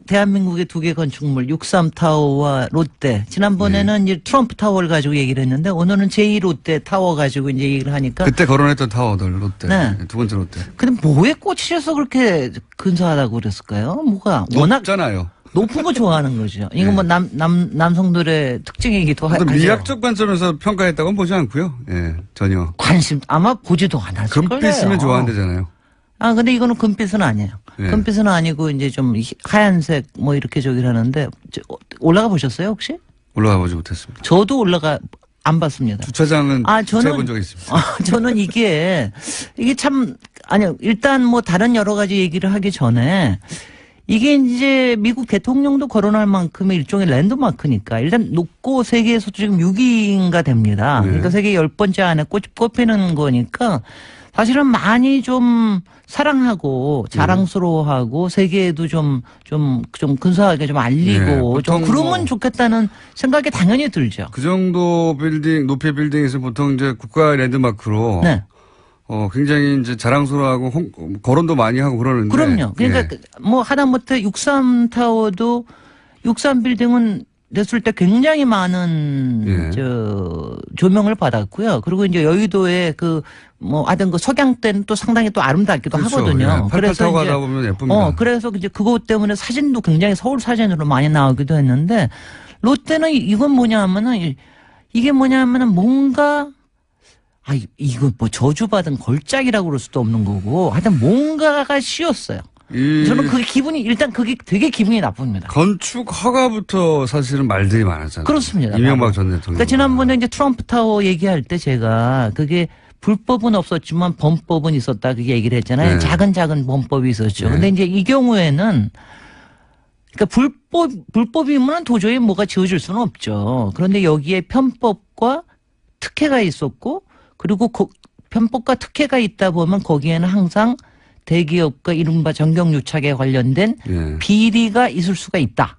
대한민국의 두 개 건축물 63타워와 롯데. 지난번에는 이제 트럼프 타워를 가지고 얘기를 했는데 오늘은 제2 롯데 타워 가지고 이제 얘기를 하니까. 그때 거론했던 타워들 롯데. 네. 두 번째 롯데. 근데 뭐에 꽂히셔서 그렇게 근사하다고 그랬을까요? 뭐가 워낙 높잖아요. 높은 거 좋아하는 거죠. 이거 뭐 남성들의 특징이기도 하죠. 미학적 관점에서 평가했다고는 보지 않고요. 예, 전혀. 관심 아마 보지도 않았을 거예요. 금빛 쓰면 좋아한대잖아요. 근데 이거는 금빛은 아니에요. 네. 금빛은 아니고 이제 좀 하얀색 뭐 이렇게 저기를 하는데 올라가 보셨어요 혹시? 올라가 보지 못했습니다. 저도 안 봤습니다. 주차장은 주차해본 적이 있습니다. 저는 이게 참 아니요 일단 뭐 다른 여러 가지 얘기를 하기 전에 이게 이제 미국 대통령도 거론할 만큼의 일종의 랜드마크니까 일단 높고 세계에서 지금 6위인가 됩니다. 네. 그러니까 세계 10번째 안에 꼽히는 거니까 사실은 많이 좀 사랑하고 자랑스러워하고 세계에도 좀 근사하게 좀 알리고 좀 그러면 좋겠다는 생각이 당연히 들죠. 그 정도 높이의 빌딩에서 보통 이제 국가의 랜드마크로 네. 굉장히 이제 자랑스러워하고 거론도 많이 하고 그러는데. 그럼요. 그러니까 뭐 하다못해 63타워도 63빌딩은 됐을 때 굉장히 많은 조명을 받았고요. 그리고 이제 여의도에 하여튼 석양 때는 또 상당히 또 아름답기도 그렇죠. 하거든요. 그래서 타고 가다 보면 예쁩니다. 그래서 이제 그것 때문에 사진도 굉장히 서울 사진으로 많이 나오기도 했는데 롯데는 이건 뭐냐면은 이게 뭐냐면은 뭔가 이거 뭐 저주받은 걸작이라고 그럴 수도 없는 거고 하여튼 뭔가가 씌었어요. 저는 그게 일단 그게 되게 기분이 나쁩니다. 건축 허가부터 사실은 말들이 많았잖아요. 그렇습니다. 이명박 전 대통령. 그러니까 지난번에 이제 트럼프 타워 얘기할 때 제가 그게 불법은 없었지만 범법은 있었다 그게 얘기를 했잖아요. 네. 작은 범법이 있었죠. 네. 근데 이제 이 경우에는 그러니까 불법이면 도저히 뭐가 지어질 수는 없죠. 그런데 여기에 편법과 특혜가 있었고 그리고 편법과 특혜가 있다 보면 거기에는 항상 대기업과 이른바 정경유착에 관련된 예. 비리가 있을 수가 있다.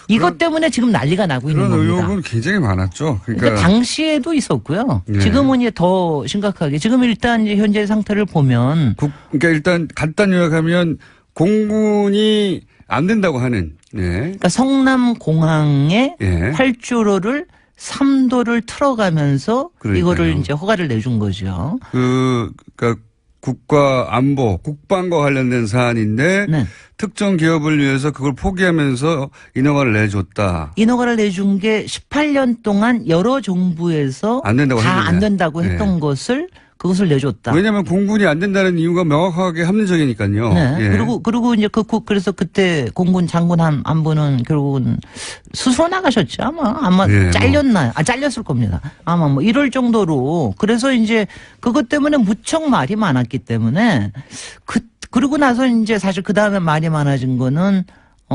이것 때문에 지금 난리가 나고 있는 그런 겁니다. 의혹은 굉장히 많았죠. 그러니까 당시에도 있었고요. 예. 지금은 이제 더 심각하게. 지금 일단 이제 현재 상태를 보면 그러니까 일단 간단 요약하면 공군이 안 된다고 하는. 예. 그러니까 성남공항에 예. 활주로를 3도를 틀어가면서 그러니까요. 이거를 이제 허가를 내준 거죠. 그러니까 국가 안보, 국방과 관련된 사안인데 네. 특정 기업을 위해서 그걸 포기하면서 인허가를 내줬다. 인허가를 내준 게 18년 동안 여러 정부에서 안 된다고 다 했는데. 안 된다고 했던 그것을 내줬다. 왜냐하면 공군이 안 된다는 이유가 명확하게 합리적이니까요. 네. 예. 그리고 이제 그래서 그때 공군 장군 한 분은 결국은 스스로 나가셨죠. 아마 예, 잘렸나요? 잘렸을 겁니다. 아마 뭐 이럴 정도로. 그래서 이제 그것 때문에 무척 말이 많았기 때문에 그러고 나서 이제 사실 그 다음에 말이 많아진 거는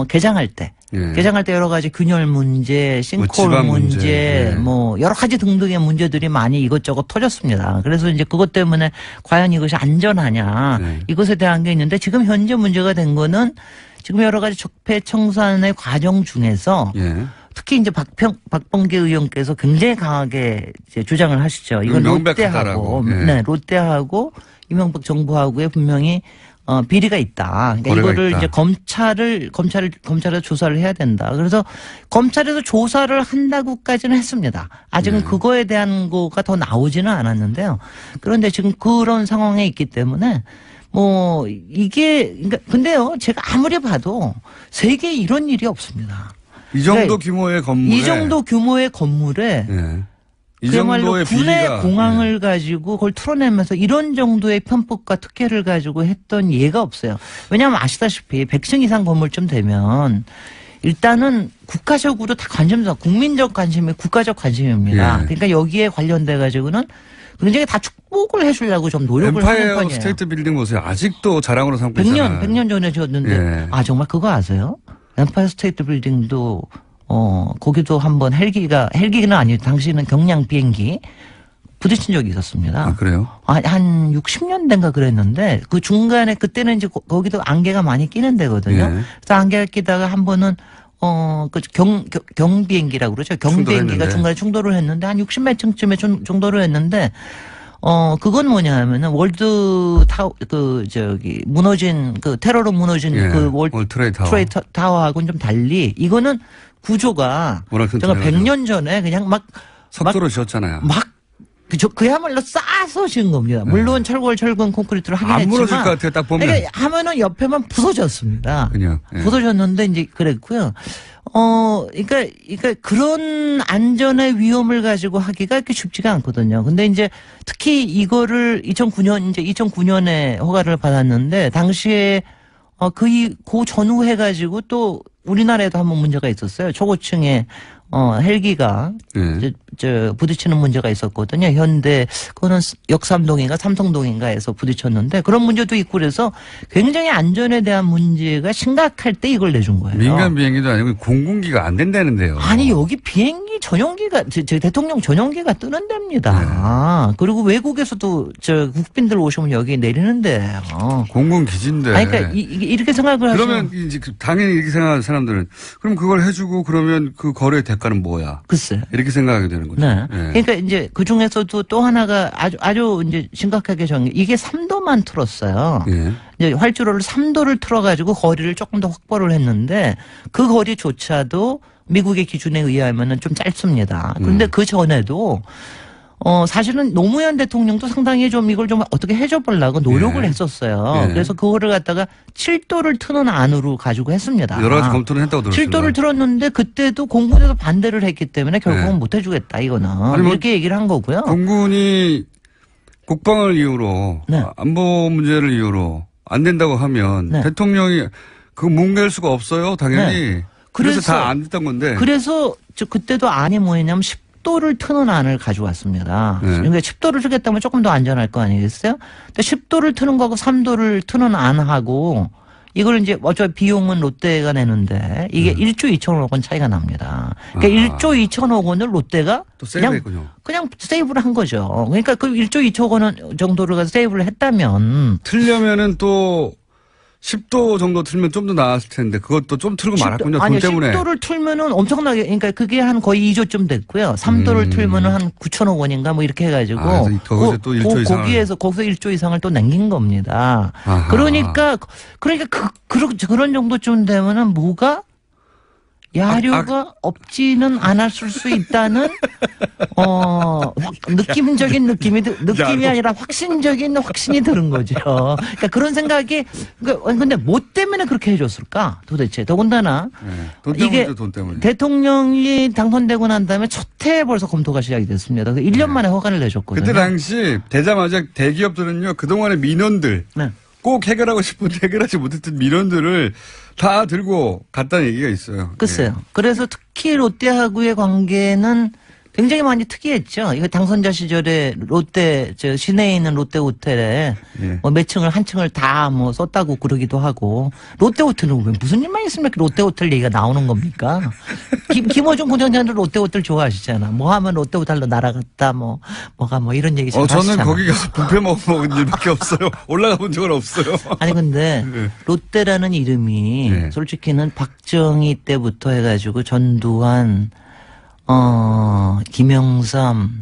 개장할 때. 예. 개장할 때 여러 가지 균열 문제, 싱크홀 집안 문제, 문제, 예. 뭐 여러 가지 등등의 문제들이 많이 이것저것 터졌습니다. 그래서 이제 그것 때문에 과연 이것이 안전하냐 네. 이것에 대한 게 있는데 지금 현재 문제가 된 거는 지금 여러 가지 적폐청산의 과정 중에서 예. 특히 이제 박범계 의원께서 굉장히 강하게 이제 주장을 하시죠. 이건 명백하다라고. 롯데하고, 예. 네, 롯데하고 이명박 정부하고의 분명히 비리가 있다. 그러니까 이거를 있다. 이제 검찰에서 조사를 해야 된다. 그래서 검찰에서 조사를 한다고까지는 했습니다. 아직은 그거에 대한 거가 더 나오지는 않았는데요. 그런데 지금 그런 상황에 있기 때문에 뭐 그러니까 근데요, 제가 아무리 봐도 세계에 이런 일이 없습니다. 이 정도 그러니까 규모의 건물에. 이 정도 규모의 건물에 예. 이 그야말로 정도의 군의 비리가. 공항을 가지고 그걸 틀어내면서 이런 정도의 편법과 특혜를 가지고 했던 예가 없어요. 왜냐하면 아시다시피 100층 이상 건물쯤 되면 일단은 국가적으로 다 국민적 관심이 국가적 관심입니다. 예. 그러니까 여기에 관련돼 가지고는 굉장히 다 축복을 해주려고 좀 노력을 하는 엠파이어 편이에요. 스테이트 빌딩 보세요. 아직도 자랑으로 삼고 있잖아요. 100년 전에 지었는데 예. 정말 그거 아세요? 엠파이어 스테이트 빌딩도 거기도 한번 헬기는 아니고 당시에는 경량 비행기 부딪힌 적이 있었습니다. 아, 그래요? 한 60년대인가 그랬는데 그 중간에 그때는 이제 거기도 안개가 많이 끼는 데거든요. 예. 그래서 안개가 끼다가 한 번은 경비행기라고 그러죠. 경비행기가 충돌했는데. 중간에 충돌을 했는데 한 60몇 층쯤에 충돌을 했는데 그건 뭐냐 하면은 무너진 테러로 무너진 예. 그 월트레이드 타워. 트레이드 타워하고는 좀 달리 이거는 구조가 워낙 제가 튼튼해가지고. 100년 전에 그냥 석도로 지었잖아요. 그야말로 싸서 지은 겁니다. 물론 철근 콘크리트를 하긴 안 했지만 무너질 것 같아요. 딱 보면. 그러니까 하면은 옆에만 부서졌습니다. 그냥. 예. 부서졌는데 이제 그랬고요. 그러니까 그런 안전의 위험을 가지고 하기가 그렇게 쉽지가 않거든요. 근데 이제 특히 이거를 2009년에 허가를 받았는데 당시에 그 전후 해가지고 또 우리나라에도 한번 문제가 있었어요. 초고층에 헬기가 예. 부딪히는 문제가 있었거든요. 현대 그거는 역삼동인가 삼성동인가에서 부딪혔는데 그런 문제도 있고 그래서 굉장히 안전에 대한 문제가 심각할 때 이걸 내준 거예요. 민간 비행기도 아니고 공군기가 안 된다는데요. 아니 여기 비행기 전용기가 대통령 전용기가 뜨는 데입니다. 그리고 외국에서도 국빈들 오시면 여기 내리는데. 공군 기지인데. 아니 그러니까 이렇게 생각을 그러면 하시면 이제 당연히 이렇게 생각하는 사람들은 그럼 그걸 해주고 그러면 그 거래 대가는 뭐야? 글쎄. 이렇게 생각하게 되는 거죠. 네. 예. 그러니까 이제 그 중에서도 또 하나가 아주 이제 심각하게 이게 3도만 틀었어요. 예. 이제 활주로를 3도를 틀어가지고 거리를 조금 더 확보를 했는데 그 거리조차도 미국의 기준에 의하면은 좀 짧습니다. 그런데 그 전에도 사실은 노무현 대통령도 상당히 좀 이걸 좀 어떻게 해줘 보려고 노력을 예. 했었어요. 예. 그래서 그거를 갖다가 7도를 트는 안으로 가지고 했습니다. 여러 가지 검토를 했다고 들었습니다. 7도를 틀었는데 그때도 공군에서 반대를 했기 때문에 결국은 예. 못 해주겠다 이거는 아니, 뭐 이렇게 얘기를 한 거고요. 공군이 국방을 이유로 네. 안보 문제를 이유로 안 된다고 하면 네. 대통령이 그거 뭉갤 수가 없어요. 당연히. 그래서 다 안 됐던 건데. 그래서 그때도 안이 뭐였냐면 10도를 트는 안을 가져왔습니다. 네. 그러니까 10도를 트겠다면 조금 더 안전할 거 아니겠어요? 근데 10도를 트는 거하고 3도를 트는 안하고 이걸 이제 어차피 비용은 롯데가 내는데 이게 1조 2천억 원 차이가 납니다. 그러니까 1조 2천억 원을 롯데가 또 세이브했군요. 그냥 세이브를 한 거죠. 그러니까 그 1조 2천억 원 정도를 세이브를 했다면 틀려면은 또 10도 정도 틀면 좀 더 나았을 텐데 그것도 좀 틀고 말았군요. 돈 아니요, 때문에. 10도를 틀면은 엄청나게, 그러니까 그게 한 거의 2조쯤 됐고요. 3도를 틀면은 한 9천억 원인가 뭐 이렇게 해가지고. 그래서 거기서 또 1조 이상을. 거기서 1조 이상을 또 남긴 겁니다. 아하. 그러니까 그런 정도쯤 되면은 뭐가 야류가 없지는 않았을 수 있다는 느낌이 아니라 확신이 드는 거죠. 그러니까 그런 생각이 근데 뭐 때문에 그렇게 해줬을까 도대체. 더군다나 네. 돈 때문이죠. 돈 때문에. 대통령이 당선되고 난 다음에 첫 해에 벌써 검토가 시작이 됐습니다. 1년 만에 허가를 내줬거든요. 그때 당시 되자마자 대기업들은요 그동안의 민원들 네. 꼭 해결하고 싶은데 해결하지 못했던 민원들을 다 들고 갔다는 얘기가 있어요. 글쎄요. 예. 그래서 특히 롯데하고의 관계는 굉장히 많이 특이했죠. 이거 당선자 시절에 롯데, 시내에 있는 롯데 호텔에 예. 뭐 몇 층을 한 층을 다 뭐 썼다고 그러기도 하고 롯데 호텔은 왜 무슨 일만 있으면 롯데 호텔 얘기가 나오는 겁니까? 김어준 부장장도 롯데 호텔 좋아하시잖아. 뭐 하면 롯데 호텔로 날아갔다 뭐가 이런 얘기 잘 저는 하시잖아. 거기 가서 뷔페 먹은 일밖에 없어요. 올라가 본 적은 없어요. 아니 근데 네. 롯데라는 이름이 네. 솔직히는 박정희 때부터 해가지고 전두환 김영삼,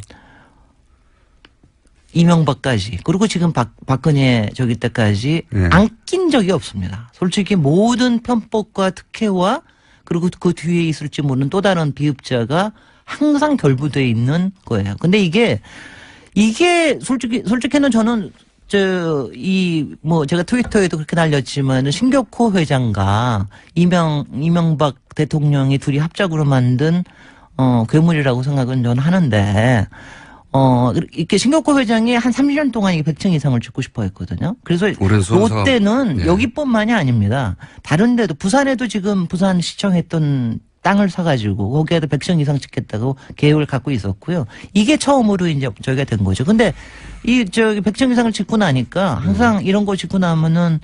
이명박까지 그리고 지금 박근혜 때까지 네. 안 낀 적이 없습니다. 솔직히 모든 편법과 특혜와 그리고 그 뒤에 있을지 모르는 또 다른 비읍자가 항상 결부되어 있는 거예요. 근데 이게 솔직히는 저는 제가 트위터에도 그렇게 날렸지만, 신격호 회장과 이명박 대통령이 둘이 합작으로 만든, 괴물이라고 생각은 저는 하는데, 이렇게 신격호 회장이 한 30년 동안 100층 이상을 짓고 싶어 했거든요. 그래서 롯데는 네. 여기뿐만이 아닙니다. 다른 데도, 부산에도 지금 부산시청 했던 땅을 사가지고 거기에도 100층 이상 짓겠다고 계획을 갖고 있었고요. 이게 처음으로 이제 저희가 된 거죠. 근데 100층 이상을 짓고 나니까 항상 이런 거 짓고 나면은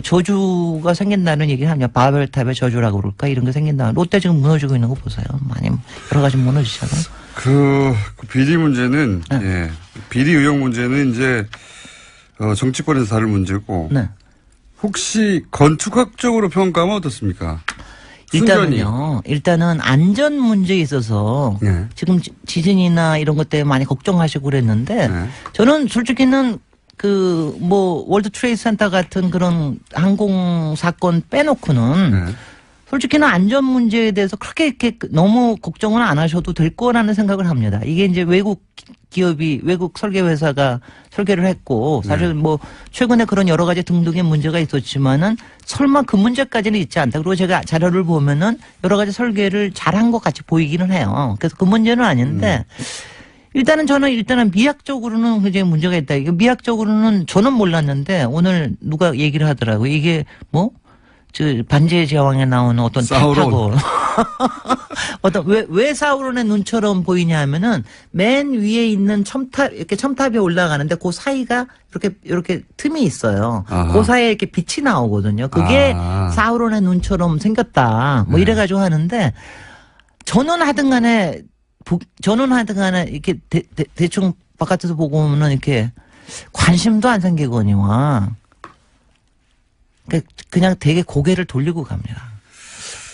저주가 생긴다는 얘기를 하냐. 바벨탑의 저주라고 그럴까? 이런 게 생긴다. 롯데 지금 무너지고 있는 거 보세요. 많이 여러 가지 무너지잖아요. 그 비리 문제는 네. 예. 비리 의혹 문제는 이제 정치권에서 다룰 문제고 네. 혹시 건축학적으로 평가하면 어떻습니까? 일단은 안전 문제에 있어서 네. 지금 지진이나 이런 것 때문에 많이 걱정하시고 그랬는데 네. 저는 솔직히는 월드 트레이드 센터 같은 그런 항공 사건 빼놓고는 네. 솔직히는 안전 문제에 대해서 그렇게 이렇게 너무 걱정은 안 하셔도 될 거라는 생각을 합니다. 이게 이제 외국 설계 회사가 설계를 했고, 사실 최근에 그런 여러 가지 등등의 문제가 있었지만은 설마 그 문제까지는 있지 않다. 그리고 제가 자료를 보면은 여러 가지 설계를 잘한 것 같이 보이기는 해요. 그래서 그 문제는 아닌데, 저는 미학적으로는 굉장히 문제가 있다. 이게 미학적으로는 저는 몰랐는데 오늘 누가 얘기를 하더라고요. 이게 반지의 제왕에 나오는 어떤 타고 왜 사우론의 눈처럼 보이냐 하면은 맨 위에 있는 첨탑이 올라가는데 그 사이가 이렇게 틈이 있어요. 아하. 그 사이에 이렇게 빛이 나오거든요. 그게 사우론의 눈처럼 생겼다. 이래가지고 하는데 저는 하든 간에 이렇게 대충 바깥에서 보고 오면은 이렇게 관심도 안 생기거니와 그냥 되게 고개를 돌리고 갑니다.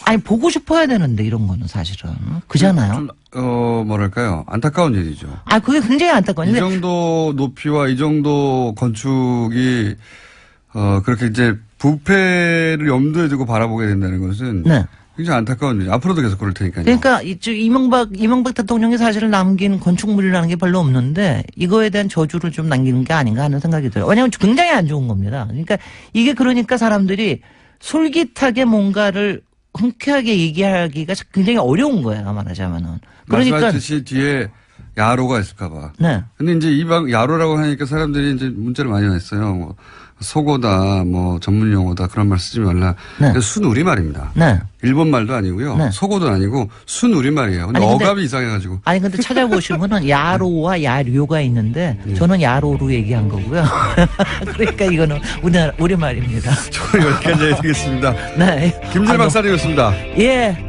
아니 보고 싶어야 되는데 이런 거는 사실은 그잖아요. 뭐랄까요? 안타까운 일이죠. 그게 굉장히 안타까워요. 이 정도 높이와 이 정도 건축이 그렇게 이제 부패를 염두에 두고 바라보게 된다는 것은 네. 굉장히 안타까운 일이죠. 앞으로도 계속 그럴 테니까요. 그러니까 이명박 대통령이 사실은 남긴 건축물이라는 게 별로 없는데 이거에 대한 저주를 좀 남기는 게 아닌가 하는 생각이 들어요. 왜냐하면 굉장히 안 좋은 겁니다. 그러니까 이게 그러니까 사람들이 솔깃하게 뭔가를 흔쾌하게 얘기하기가 굉장히 어려운 거예요. 말하자면은. 그러니까 말씀하셨듯이 뒤에 야로가 있을까봐. 네. 근데 이제 야로라고 하니까 사람들이 이제 문자를 많이 했어요. 뭐 속어다, 뭐 전문 용어다 그런 말 쓰지 말라. 네. 순우리말입니다. 네. 일본 말도 아니고요. 네. 속어도 아니고 순우리말이에요. 근데 아니, 근데- 어감이 이상해가지고. 아니 근데 찾아보시면은 야로와 야료가 있는데 저는 야로로 얘기한 거고요. 그러니까 이거는 우리말입니다. 저는 여기까지 해드리겠습니다. 네. 김질 박사님이었습니다. 예.